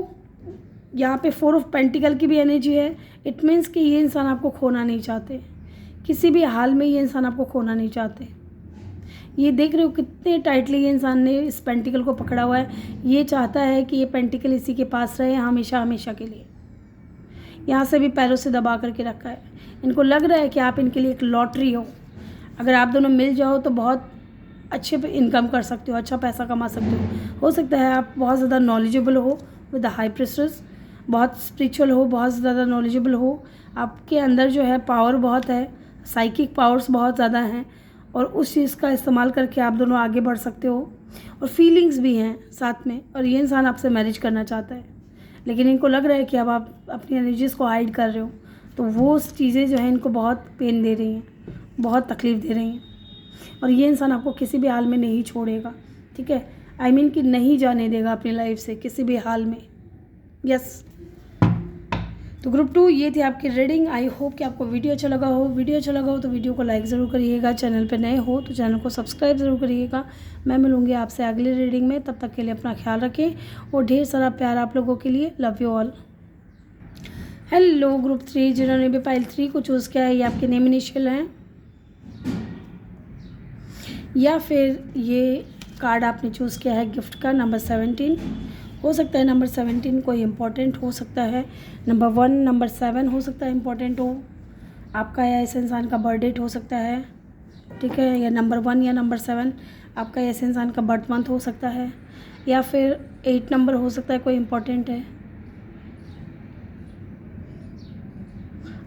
यहाँ पे 4 ऑफ पेंटिकल की भी एनर्जी है। इट मीन्स कि ये इंसान आपको खोना नहीं चाहते, किसी भी हाल में ये इंसान आपको खोना नहीं चाहते। ये देख रहे हो कितने टाइटली ये इंसान ने इस पेंटिकल को पकड़ा हुआ है। ये चाहता है कि ये पेंटिकल इसी के पास रहे हमेशा हमेशा के लिए। यहाँ से भी पैरों से दबा करके रखा है। इनको लग रहा है कि आप इनके लिए एक लॉटरी हो, अगर आप दोनों मिल जाओ तो बहुत अच्छे पे इनकम कर सकते हो, अच्छा पैसा कमा सकते हो सकता है आप बहुत ज़्यादा नॉलेजेबल हो विद द हाई प्रिस्टेस, बहुत स्पिरिचुअल हो, बहुत ज़्यादा नॉलेजेबल हो, आपके अंदर जो है पावर बहुत है, साइकिक पावर्स बहुत ज़्यादा हैं, और उस चीज़ का इस्तेमाल करके आप दोनों आगे बढ़ सकते हो, और फीलिंग्स भी हैं साथ में। और ये इंसान आपसे मैरिज करना चाहता है, लेकिन इनको लग रहा है कि अब आप अपनी एनर्जीज़ को हाइड कर रहे हो, तो वो चीज़ें जो हैं इनको बहुत पेन दे रही हैं, बहुत तकलीफ़ दे रही हैं, और ये इंसान आपको किसी भी हाल में नहीं छोड़ेगा, ठीक है, आई मीन कि नहीं जाने देगा अपनी लाइफ से किसी भी हाल में, यस। तो ग्रुप 2 ये थी आपकी रीडिंग। आई होप कि आपको वीडियो अच्छा लगा हो। वीडियो अच्छा लगा हो तो वीडियो को लाइक ज़रूर करिएगा, चैनल पे नए हो तो चैनल को सब्सक्राइब ज़रूर करिएगा। मैं मिलूँगी आपसे अगली रीडिंग में, तब तक के लिए अपना ख्याल रखें, और ढेर सारा प्यार आप लोगों के लिए। Love you all. Hello group 3, जिन्होंने भी पाइल 3 को चूज़ किया है, ये आपके नेम इनिशियल हैं, या फिर ये कार्ड आपने चूज़ किया है गिफ्ट का नंबर 17। हो सकता है नंबर 17 कोई इम्पोर्टेंट हो सकता है, नंबर 1, नंबर 7 हो सकता है इम्पोर्टेंट हो आपका, या इस इंसान का बर्थ डेट हो सकता है, ठीक है, या नंबर 1 या नंबर 7 आपका इस इंसान का बर्थ मंथ हो सकता है, या फिर 8 नंबर हो सकता है कोई इम्पोर्टेंट है।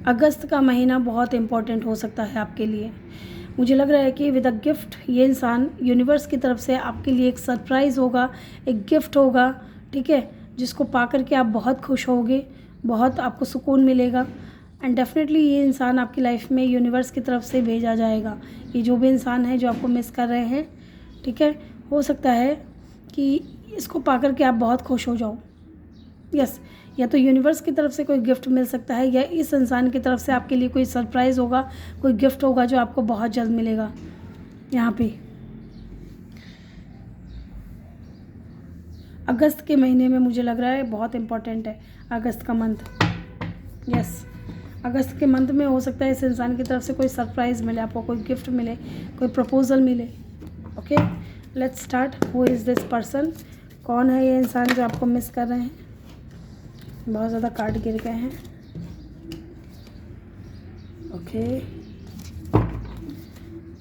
अगस्त का महीना बहुत इम्पोर्टेंट हो सकता है आपके लिए। मुझे लग रहा है कि विद अ गिफ्ट ये इंसान यूनिवर्स की तरफ से आपके लिए एक सरप्राइज़ होगा, एक गिफ्ट होगा, ठीक है, जिसको पा कर के आप बहुत खुश होगे, बहुत आपको सुकून मिलेगा, एंड डेफिनेटली ये इंसान आपकी लाइफ में यूनिवर्स की तरफ से भेजा जाएगा। ये जो भी इंसान है जो आपको मिस कर रहे हैं, ठीक है, हो सकता है कि इसको पा कर के आप बहुत खुश हो जाओ, यस। या तो यूनिवर्स की तरफ से कोई गिफ्ट मिल सकता है, या इस इंसान की तरफ से आपके लिए कोई सरप्राइज़ होगा, कोई गिफ्ट होगा जो आपको बहुत जल्द मिलेगा। यहाँ पे अगस्त के महीने में मुझे लग रहा है बहुत इम्पोर्टेंट है अगस्त का मंथ, यस। अगस्त के मंथ में हो सकता है इस इंसान की तरफ से कोई सरप्राइज़ मिले, आपको कोई गिफ्ट मिले, कोई प्रपोजल मिले। Okay, let's start. Who is this person कौन है ये इंसान जो आपको मिस कर रहे हैं? बहुत ज़्यादा कार्ड गिर गए हैं। ओके,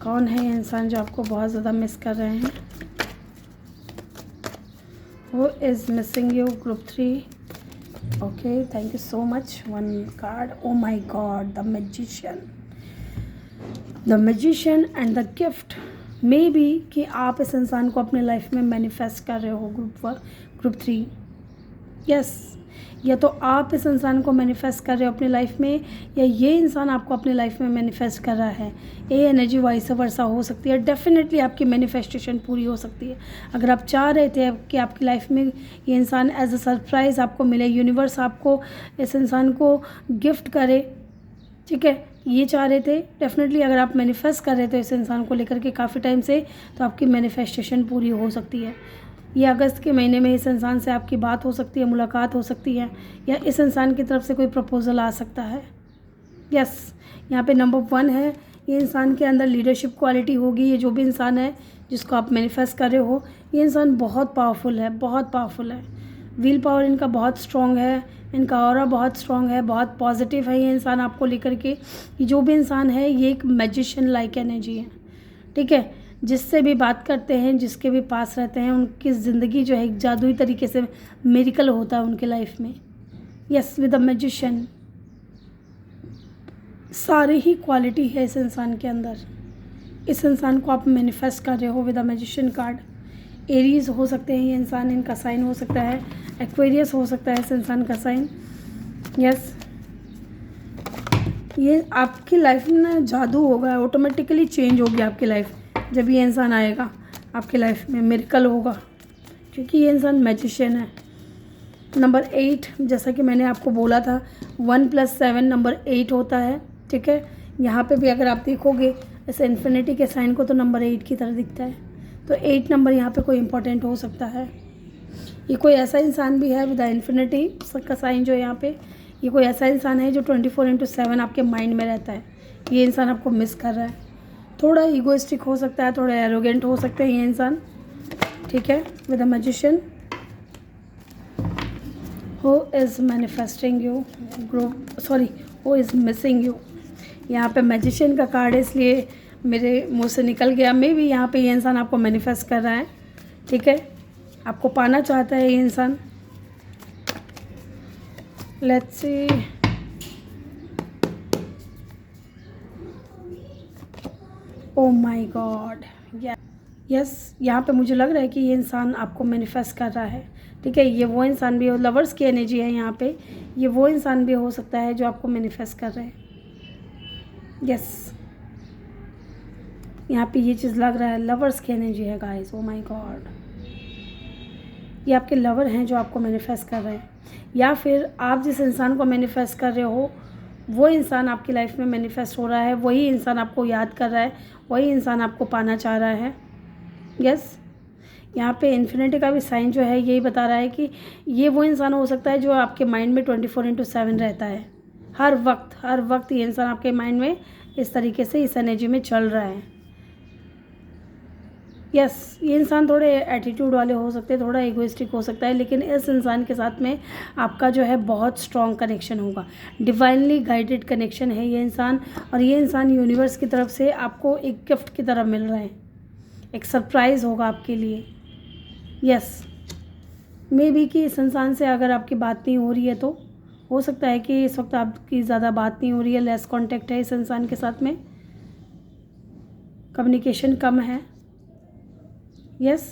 कौन है ये इंसान जो आपको बहुत ज़्यादा मिस कर रहे हैं? Who is missing you? Group 3. Okay, thank you so much. One card. Oh my God, the magician. The magician and the gift. Maybe कि आप इस इंसान को अपने लाइफ में मैनिफेस्ट कर रहे हो ग्रुप 3. यस, या तो आप इस इंसान को मैनिफेस्ट कर रहे हो अपनी लाइफ में, या ये इंसान आपको अपनी लाइफ में मैनिफेस्ट कर रहा है. ये एनर्जी वाइस वर्सा हो सकती है. डेफिनेटली आपकी मैनिफेस्टेशन पूरी हो सकती है. अगर आप चाह रहे थे कि आपकी लाइफ में ये इंसान एज अ सरप्राइज़ आपको मिले, यूनिवर्स आपको इस इंसान को गिफ्ट करे, ठीक है, ये चाह रहे थे. डेफिनेटली अगर आप मैनिफेस्ट कर रहे थे इस इंसान को लेकर के काफ़ी टाइम से, तो आपकी मैनिफेस्टेशन पूरी हो सकती है. ये अगस्त के महीने में इस इंसान से आपकी बात हो सकती है, मुलाकात हो सकती है, या इस इंसान की तरफ से कोई प्रपोज़ल आ सकता है. यस, यहाँ पे नंबर 1 है. ये इंसान के अंदर लीडरशिप क्वालिटी होगी. ये जो भी इंसान है जिसको आप मैनिफेस्ट कर रहे हो, ये इंसान बहुत पावरफुल है, बहुत पावरफुल है. विल पावर इनका बहुत स्ट्रॉन्ग है, इनका ऑरा बहुत स्ट्रॉन्ग है, बहुत पॉजिटिव है ये इंसान आपको लेकर के. ये जो भी इंसान है ये एक मैजिशियन लाइक एनर्जी है, ठीक है. जिससे भी बात करते हैं, जिसके भी पास रहते हैं, उनकी ज़िंदगी जो है एक जादुई तरीके से मिरेकल होता है उनके लाइफ में. Yes, with a magician. सारे ही क्वालिटी है इस इंसान के अंदर. इस इंसान को आप मैनिफेस्ट कर रहे हो with a magician card. Aries हो सकते हैं ये इंसान, इनका साइन हो सकता है. एक्वेरियस हो सकता है इस इंसान का साइन. यस, ये आपकी लाइफ में ना जादू होगा, ऑटोमेटिकली चेंज होगी आपकी लाइफ जब ये इंसान आएगा आपकी लाइफ में. मिरेकल होगा क्योंकि ये इंसान मैजिशियन है. नंबर 8, जैसा कि मैंने आपको बोला था, 1 + 7 नंबर 8 होता है, ठीक है. यहाँ पे भी अगर आप देखोगे ऐसे इन्फिनिटी के साइन को, तो नंबर 8 की तरह दिखता है. तो 8 नंबर यहाँ पे कोई इंपॉर्टेंट हो सकता है. ये कोई ऐसा इंसान भी है विद इन्फिनिटी का साइन जो यहाँ पे, ये कोई ऐसा इंसान है जो 24/7 आपके माइंड में रहता है. ये इंसान आपको मिस कर रहा है. थोड़ा ईगोइस्टिक हो सकता है, थोड़ा एरोगेंट हो सकते हैं ये इंसान, ठीक है. With a magician. Who is manifesting you who is missing you. यहाँ पे मैजिशियन का कार्ड है, इसलिए मेरे मुंह से निकल गया. मे भी यहाँ पे ये इंसान आपको मैनिफेस्ट कर रहा है, ठीक है. आपको पाना चाहता है ये इंसान. Let's see. Oh my God. Yes, यहाँ पे मुझे लग रहा है कि ये इंसान आपको मैनिफेस्ट कर रहा है, ठीक है. ये वो इंसान भी हो, लवर्स की एनर्जी है यहाँ पे. ये वो इंसान भी हो सकता है जो आपको मैनिफेस्ट कर रहे हैं. यस, यहाँ पे ये चीज़ लग रहा है, लवर्स की एनर्जी है गाइस. ओह माय गॉड, ये आपके लवर हैं जो आपको मैनिफेस्ट कर रहे हैं, या फिर आप जिस इंसान को मैनिफेस्ट कर रहे हो वो इंसान आपकी लाइफ में मैनिफेस्ट हो रहा है. वही इंसान आपको याद कर रहा है, वही इंसान आपको पाना चाह रहा है. यस, यहाँ पे इन्फिनिटी का भी साइन जो है यही बता रहा है कि ये वो इंसान हो सकता है जो आपके माइंड में 24/7 रहता है. हर वक्त ये इंसान आपके माइंड में इस तरीके से, इस एनर्जी में चल रहा है. यस, ये इंसान थोड़े एटीट्यूड वाले हो सकते हैं, थोड़ा इगोइस्टिक हो सकता है, लेकिन इस इंसान के साथ में आपका जो है बहुत स्ट्रॉन्ग कनेक्शन होगा. डिवाइनली गाइडेड कनेक्शन है ये इंसान. और ये इंसान यूनिवर्स की तरफ से आपको एक गिफ्ट की तरह मिल रहा है, एक सरप्राइज़ होगा आपके लिए. यस, मे बी कि इस इंसान से अगर आपकी बात नहीं हो रही है, तो हो सकता है कि इस वक्त आपकी ज़्यादा बात नहीं हो रही है, लेस कांटेक्ट है इस इंसान के साथ में, कम्युनिकेशन कम है. यस,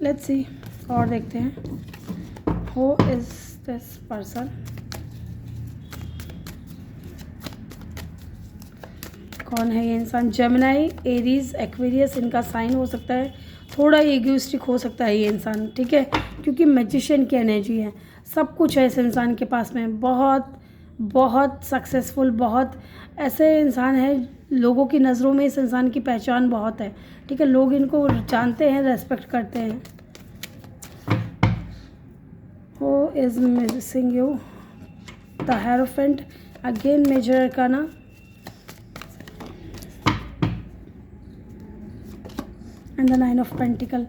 लेट्स सी, और देखते हैं. Who is this person. कौन है ये इंसान? जेमिनी, एरीज, एक्वेरियस इनका साइन हो सकता है. थोड़ा ईगोइस्टिक हो सकता है ये इंसान, ठीक है, क्योंकि मैजिशियन की एनर्जी है. सब कुछ है इस इंसान के पास में, बहुत सक्सेसफुल, बहुत ऐसे इंसान है, लोगों की नज़रों में इस इंसान की पहचान बहुत है, ठीक है. लोग इनको जानते हैं, रेस्पेक्ट करते हैं. Who is missing you. The hierophant, again major arcana. And the 9 of pentacle.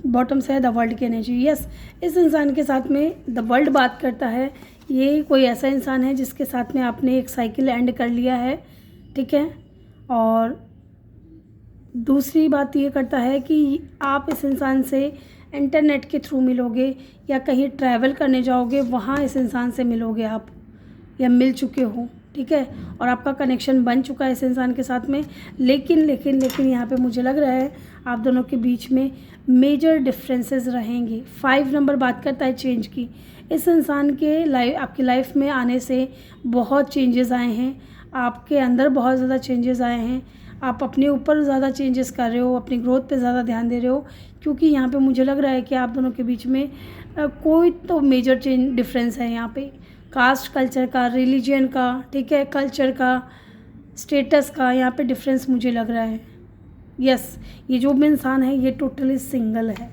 Bottom से है द वर्ल्ड की एनर्जी। यस, इस इंसान के साथ में द वर्ल्ड बात करता है। ये कोई ऐसा इंसान है जिसके साथ में आपने एक साइकिल एंड कर लिया है, ठीक है। और दूसरी बात ये करता है कि आप इस इंसान से इंटरनेट के थ्रू मिलोगे या कहीं ट्रैवल करने जाओगे, वहाँ इस इंसान से मिलोगे आप या मिल चुके हो, ठीक है। और आपका कनेक्शन बन चुका है इस इंसान के साथ में। लेकिन यहाँ पे मुझे लग रहा है आप दोनों के बीच में मेजर डिफरेंसेस रहेंगे। 5 नंबर बात करता है चेंज की। इस इंसान के आपकी लाइफ में आने से बहुत चेंजेस आए हैं, आपके अंदर बहुत ज़्यादा चेंजेस आए हैं। आप अपने ऊपर ज़्यादा चेंजेस कर रहे हो, अपनी ग्रोथ पे ज़्यादा ध्यान दे रहे हो, क्योंकि यहाँ पे मुझे लग रहा है कि आप दोनों के बीच में कोई तो मेजर चेंज डिफरेंस है यहाँ पे। कास्ट कल्चर का, रिलीजन का, ठीक है, कल्चर का, स्टेटस का यहाँ पे डिफरेंस मुझे लग रहा है। यस, ये जो भी इंसान है ये टोटली सिंगल है,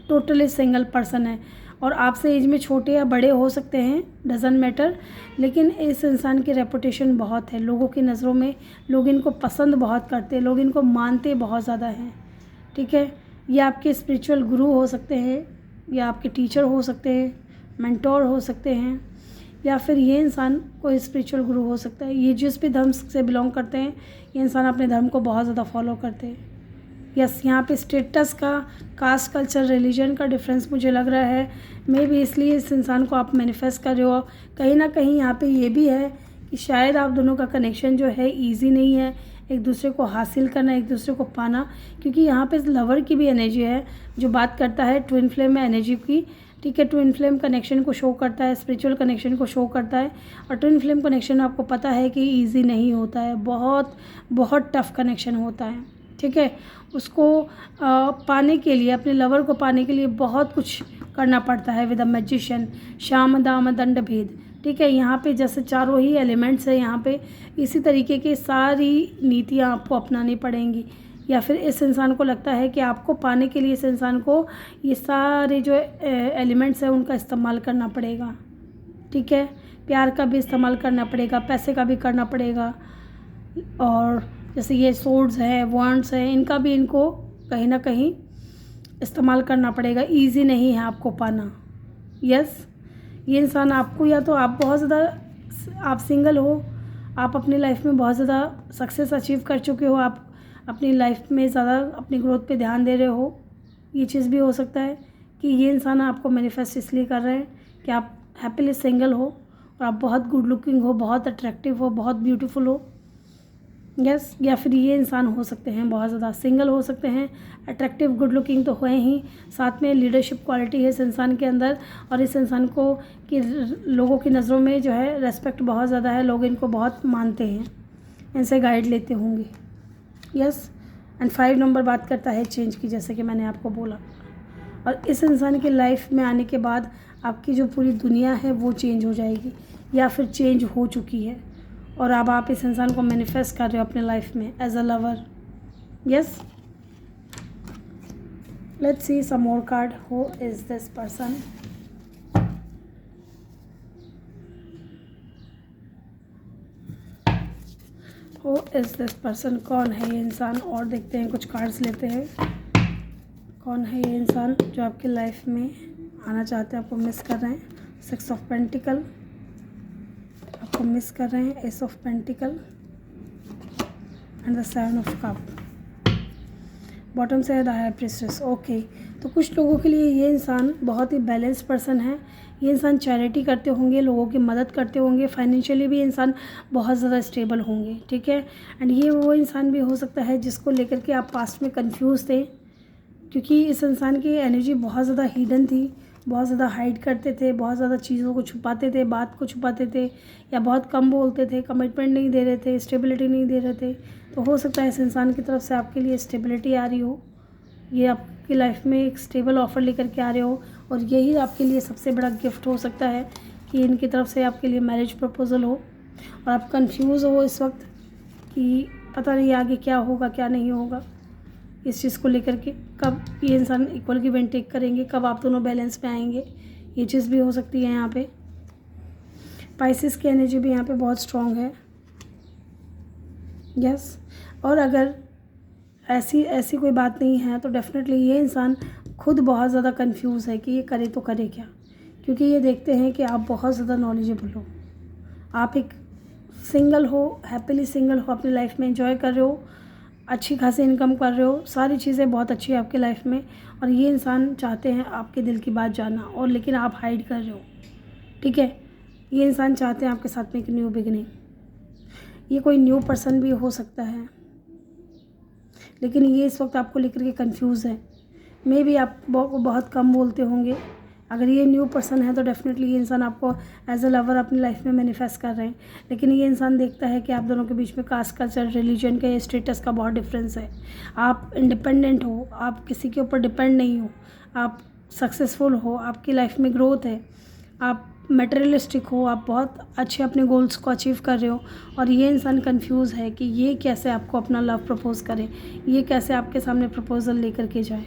टोटली सिंगल पर्सन है। और आपसे एज में छोटे या बड़े हो सकते हैं, डजंट मैटर, लेकिन इस इंसान की रेपुटेशन बहुत है लोगों की नज़रों में। लोग इनको पसंद बहुत करते हैं, लोग इनको मानते बहुत ज़्यादा हैं, ठीक है। ये आपके स्पिरिचुअल गुरु हो सकते हैं, या आपके टीचर हो सकते हैं, मेंटोर हो सकते हैं, या फिर ये इंसान कोई स्पिरिचुअल गुरु हो सकता है। ये जिस भी धर्म से बिलोंग करते हैं, ये इंसान अपने धर्म को बहुत ज़्यादा फॉलो करते हैं। यस, यहाँ पे स्टेटस का, कास्ट कल्चर, रिलीजन का डिफरेंस मुझे लग रहा है। मे भी इसलिए इस इंसान को आप मैनिफेस्ट कर रहे हो। कहीं ना कहीं यहाँ पे ये भी है कि शायद आप दोनों का कनेक्शन जो है ईजी नहीं है, एक दूसरे को हासिल करना, एक दूसरे को पाना, क्योंकि यहाँ पे लवर की भी एनर्जी है जो बात करता है ट्विन फ्लेम में एनर्जी की, ठीक है। ट्विन फ्लेम कनेक्शन को शो करता है, स्पिरिचुअल कनेक्शन को शो करता है। और ट्विन फ्लेम कनेक्शन आपको पता है कि ईजी नहीं होता है, बहुत बहुत टफ कनेक्शन होता है, ठीक है। उसको पाने के लिए, अपने लवर को पाने के लिए बहुत कुछ करना पड़ता है विद अ मैजिशियन, शाम दाम दंड भेद, ठीक है। यहाँ पे जैसे चारों ही एलिमेंट्स है, यहाँ पे इसी तरीके की सारी नीतियाँ आपको अपनानी पड़ेंगी। या फिर इस इंसान को लगता है कि आपको पाने के लिए इस इंसान को ये सारे जो एलिमेंट्स हैं उनका इस्तेमाल करना पड़ेगा, ठीक है। प्यार का भी इस्तेमाल करना पड़ेगा, पैसे का भी करना पड़ेगा, और जैसे ये सोर्ड्स हैं, वांड्स हैं, इनका भी इनको कहीं ना कहीं इस्तेमाल करना पड़ेगा। ईजी नहीं है आपको पाना। यस, ये इंसान आपको, या तो आप बहुत ज़्यादा, आप सिंगल हो, आप अपनी लाइफ में बहुत ज़्यादा सक्सेस अचीव कर चुके हो, आप अपनी लाइफ में ज़्यादा अपनी ग्रोथ पे ध्यान दे रहे हो। ये चीज़ भी हो सकता है कि ये इंसान आपको मैनिफेस्ट इसलिए कर रहे हैं कि आप हैप्पीली सिंगल हो और आप बहुत गुड लुकिंग हो, बहुत अट्रैक्टिव हो, बहुत ब्यूटीफुल हो। यस, या फिर ये इंसान हो सकते हैं बहुत ज़्यादा सिंगल हो सकते हैं, अट्रैक्टिव गुड लुकिंग तो हुए ही, साथ में लीडरशिप क्वालिटी है इस इंसान के अंदर, और इस इंसान को कि लोगों की नज़रों में जो है रेस्पेक्ट बहुत ज़्यादा है, लोग इनको बहुत मानते हैं, इनसे गाइड लेते होंगे। यस, एंड 5 नंबर बात करता है चेंज की, जैसे कि मैंने आपको बोला। और इस इंसान की लाइफ में आने के बाद आपकी जो पूरी दुनिया है वो चेंज हो जाएगी, या फिर चेंज हो चुकी है, और अब आप इस इंसान को मैनिफेस्ट कर रहे हो अपने लाइफ में as a lover. Yes, let's see some more card. Who is this person? Who is this person? कौन है ये इंसान? और देखते हैं, कुछ कार्ड्स लेते हैं। कौन है ये इंसान जो आपकी लाइफ में आना चाहते हैं, आपको मिस कर रहे हैं? 6 ऑफ पेंटिकल, आपको मिस कर रहे हैं। S of pentacle and the 7 of cup. Bottom से है द हाई प्रिस्टेस। ओके, तो कुछ लोगों के लिए ये इंसान बहुत ही बैलेंस पर्सन है। ये इंसान चैरिटी करते होंगे, लोगों की मदद करते होंगे, फाइनेंशियली भी इंसान बहुत ज़्यादा स्टेबल होंगे, ठीक है। एंड ये वो इंसान भी हो सकता है जिसको लेकर के आप पास्ट में कंफ्यूज थे, क्योंकि इस इंसान की एनर्जी बहुत ज़्यादा हिडन थी, बहुत ज़्यादा हाइड करते थे, बहुत ज़्यादा चीज़ों को छुपाते थे, बात को छुपाते थे, या बहुत कम बोलते थे, कमिटमेंट नहीं दे रहे थे, स्टेबिलिटी नहीं दे रहे थे। तो हो सकता है इस इंसान की तरफ से आपके लिए स्टेबिलिटी आ रही हो, ये आपकी लाइफ में एक स्टेबल ऑफ़र लेकर के आ रहे हो, और यही आपके लिए सबसे बड़ा गिफ्ट हो सकता है कि इनकी तरफ से आपके लिए मैरिज प्रपोज़ल हो, और आप कंफ्यूज हो इस वक्त कि पता नहीं आगे क्या होगा क्या नहीं होगा इस चीज़ को लेकर के, कब ये इंसान इक्वल गिव एंड टेक करेंगे, कब आप दोनों बैलेंस पे आएंगे, ये चीज़ भी हो सकती है यहाँ पे। पाइसेस की एनर्जी भी यहाँ पे बहुत स्ट्रॉन्ग है। यस, और अगर ऐसी कोई बात नहीं है तो डेफिनेटली ये इंसान खुद बहुत ज़्यादा कंफ्यूज है कि ये करे तो करे क्या, क्योंकि ये देखते हैं कि आप बहुत ज़्यादा नॉलेजेबल हो, आप एक सिंगल हो, हैप्पीली सिंगल हो, अपनी लाइफ में एंजॉय कर रहे हो, अच्छी खासी इनकम कर रहे हो, सारी चीज़ें बहुत अच्छी है आपकी लाइफ में, और ये इंसान चाहते हैं आपके दिल की बात जानना, और लेकिन आप हाइड कर रहे हो। ठीक है, ये इंसान चाहते हैं आपके साथ में एक न्यू बिगिनिंग। ये कोई न्यू पर्सन भी हो सकता है, लेकिन ये इस वक्त आपको लेकर के कंफ्यूज है। मे बी आप बहुत कम बोलते होंगे। अगर ये न्यू पर्सन है तो डेफिनेटली ये इंसान आपको एज अ लवर अपनी लाइफ में मैनिफेस्ट कर रहे हैं, लेकिन ये इंसान देखता है कि आप दोनों के बीच में कास्ट, कल्चर, रिलीजन का या स्टेटस का बहुत डिफरेंस है। आप इंडिपेंडेंट हो, आप किसी के ऊपर डिपेंड नहीं हो, आप सक्सेसफुल हो, आपकी लाइफ में ग्रोथ है, आप मटेरियलिस्टिक हो, आप बहुत अच्छे अपने गोल्स को अचीव कर रहे हो, और ये इंसान कंफ्यूज है कि ये कैसे आपको अपना लव प्रपोज करे, ये कैसे आपके सामने प्रपोजल लेकर के जाए।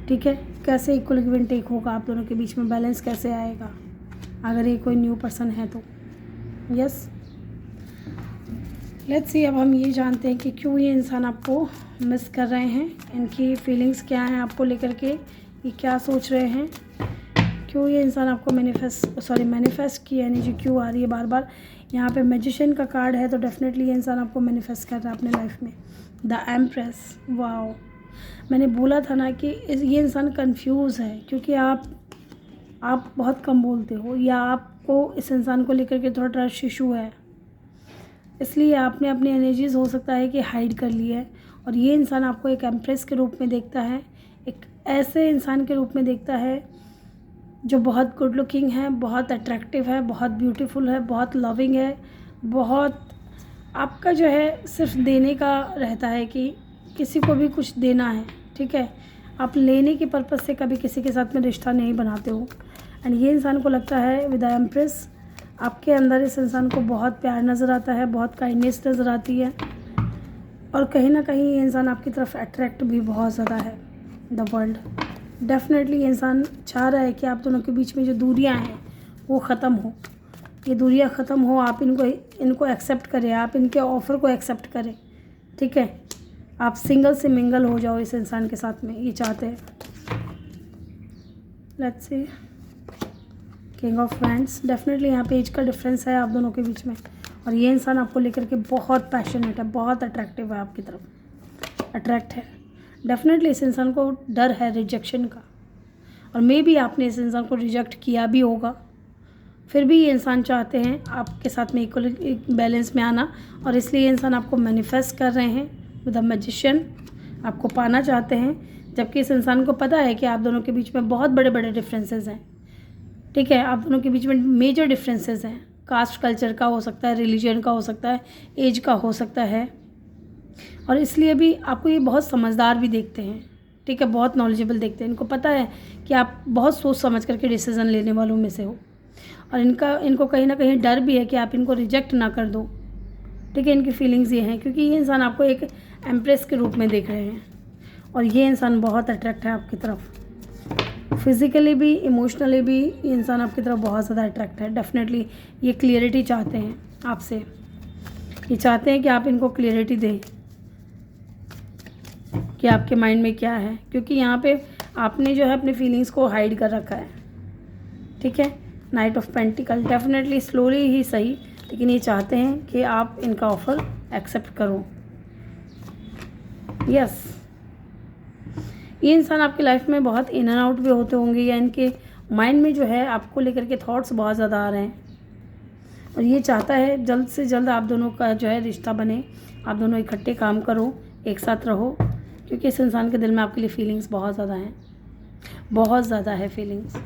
ठीक है, कैसे इक्वल गिव एंड टेक होगा आप दोनों के बीच में, बैलेंस कैसे आएगा अगर ये कोई न्यू पर्सन है तो। यस, लेट्स सी। अब हम ये जानते हैं कि क्यों ये इंसान आपको मिस कर रहे हैं, इनकी फीलिंग्स क्या हैं आपको लेकर के, ये क्या सोच रहे हैं, क्यों ये इंसान आपको मैनिफेस्ट की एनर्जी क्यों आ रही है बार बार। यहाँ पे मैजिशियन का कार्ड है, तो डेफिनेटली ये इंसान आपको मैनिफेस्ट कर रहा है अपने लाइफ में। द एम्प्रेस, वाओ, मैंने बोला था ना कि ये इंसान कंफ्यूज है, क्योंकि आप बहुत कम बोलते हो, या आपको इस इंसान को लेकर के थोड़ा ट्रस्ट इशू है, इसलिए आपने अपनी एनर्जीज हो सकता है कि हाइड कर ली है। और ये इंसान आपको एक एम्प्रेस के रूप में देखता है, एक ऐसे इंसान के रूप में देखता है जो बहुत गुड लुकिंग है, बहुत अट्रैक्टिव है, बहुत ब्यूटीफुल है, बहुत लविंग है, बहुत आपका जो है सिर्फ देने का रहता है कि किसी को भी कुछ देना है। ठीक है, आप लेने के पर्पज़ से कभी किसी के साथ में रिश्ता नहीं बनाते हो। एंड ये इंसान को लगता है विद द एम्प्रेस आपके अंदर इस इंसान को बहुत प्यार नज़र आता है, बहुत काइंडनेस नज़र आती है, और कहीं ना कहीं ये इंसान आपकी तरफ अट्रैक्ट भी बहुत ज़्यादा है। द वर्ल्ड, डेफिनेटली ये इंसान चाह रहा है कि आप दोनों के बीच में जो दूरियां हैं वो ख़त्म हो, ये दूरियां ख़त्म हो, आप इनको एक्सेप्ट करें, आप इनके ऑफ़र को एक्सेप्ट करें। ठीक है, आप सिंगल से मिंगल हो जाओ इस इंसान के साथ में, ये चाहते हैं। Let's C, king of wands, definitely यहाँ पे एज का डिफरेंस है आप दोनों के बीच में, और ये इंसान आपको लेकर के बहुत पैशनेट है, बहुत अट्रैक्टिव है, आपकी तरफ अट्रैक्ट है। डेफिनेटली इस इंसान को डर है रिजेक्शन का, और मे बी आपने इस इंसान को रिजेक्ट किया भी होगा, फिर भी ये इंसान चाहते हैं आपके साथ में इक्वल बैलेंस में आना, और इसलिए ये इंसान आपको मैनिफेस्ट कर रहे हैं विद अ मैजिशियन, आपको पाना चाहते हैं, जबकि इस इंसान को पता है कि आप दोनों के बीच में बहुत बड़े बड़े डिफरेंसेस हैं। ठीक है, आप दोनों के बीच में मेजर डिफरेंसेस हैं, कास्ट कल्चर का हो सकता है, रिलीजन का हो सकता है, एज का हो सकता है, और इसलिए भी आपको ये बहुत समझदार भी देखते हैं। ठीक है, बहुत नॉलेजेबल देखते हैं, इनको पता है कि आप बहुत सोच समझ करके डिसीज़न लेने वालों में से हो, और इनको कहीं ना कहीं डर भी है कि आप इनको रिजेक्ट ना कर दो। ठीक है, इनकी फीलिंग्स ये हैं, क्योंकि ये इंसान आपको एक एम्प्रेस के रूप में देख रहे हैं, और ये इंसान बहुत अट्रैक्ट है आपकी तरफ, फिज़िकली भी, इमोशनली भी ये इंसान आपकी तरफ बहुत ज़्यादा अट्रैक्ट है। डेफिनेटली ये क्लियरिटी चाहते हैं आपसे, ये चाहते हैं कि आप इनको क्लियरिटी दें कि आपके माइंड में क्या है, क्योंकि यहाँ पे आपने जो है अपनी फीलिंग्स को हाइड कर रखा है। ठीक है, knight of pentacle, definitely slowly ही सही, लेकिन ये चाहते हैं कि आप इनका ऑफ़र एक्सेप्ट करो। यस, ये इंसान आपकी लाइफ में बहुत इन एंड आउट भी होते होंगे, या इनके माइंड में जो है आपको लेकर के थॉट्स बहुत ज़्यादा आ रहे हैं, और ये चाहता है जल्द से जल्द आप दोनों का जो है रिश्ता बने, आप दोनों इकट्ठे काम करो, एक साथ रहो, क्योंकि इस इंसान के दिल में आपके लिए फीलिंग्स बहुत ज़्यादा हैं, बहुत ज़्यादा है फीलिंग्स।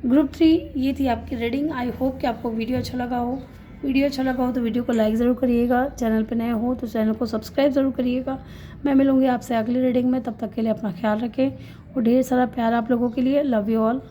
ग्रुप 3, ये थी आपकी रीडिंग। आई होप कि आपको वीडियो अच्छा लगा हो। वीडियो अच्छा लगा हो तो वीडियो को लाइक ज़रूर करिएगा, चैनल पे नए हो तो चैनल को सब्सक्राइब ज़रूर करिएगा। मैं मिलूँगी आपसे अगली रीडिंग में, तब तक के लिए अपना ख्याल रखें, और ढेर सारा प्यार आप लोगों के लिए। Love you all.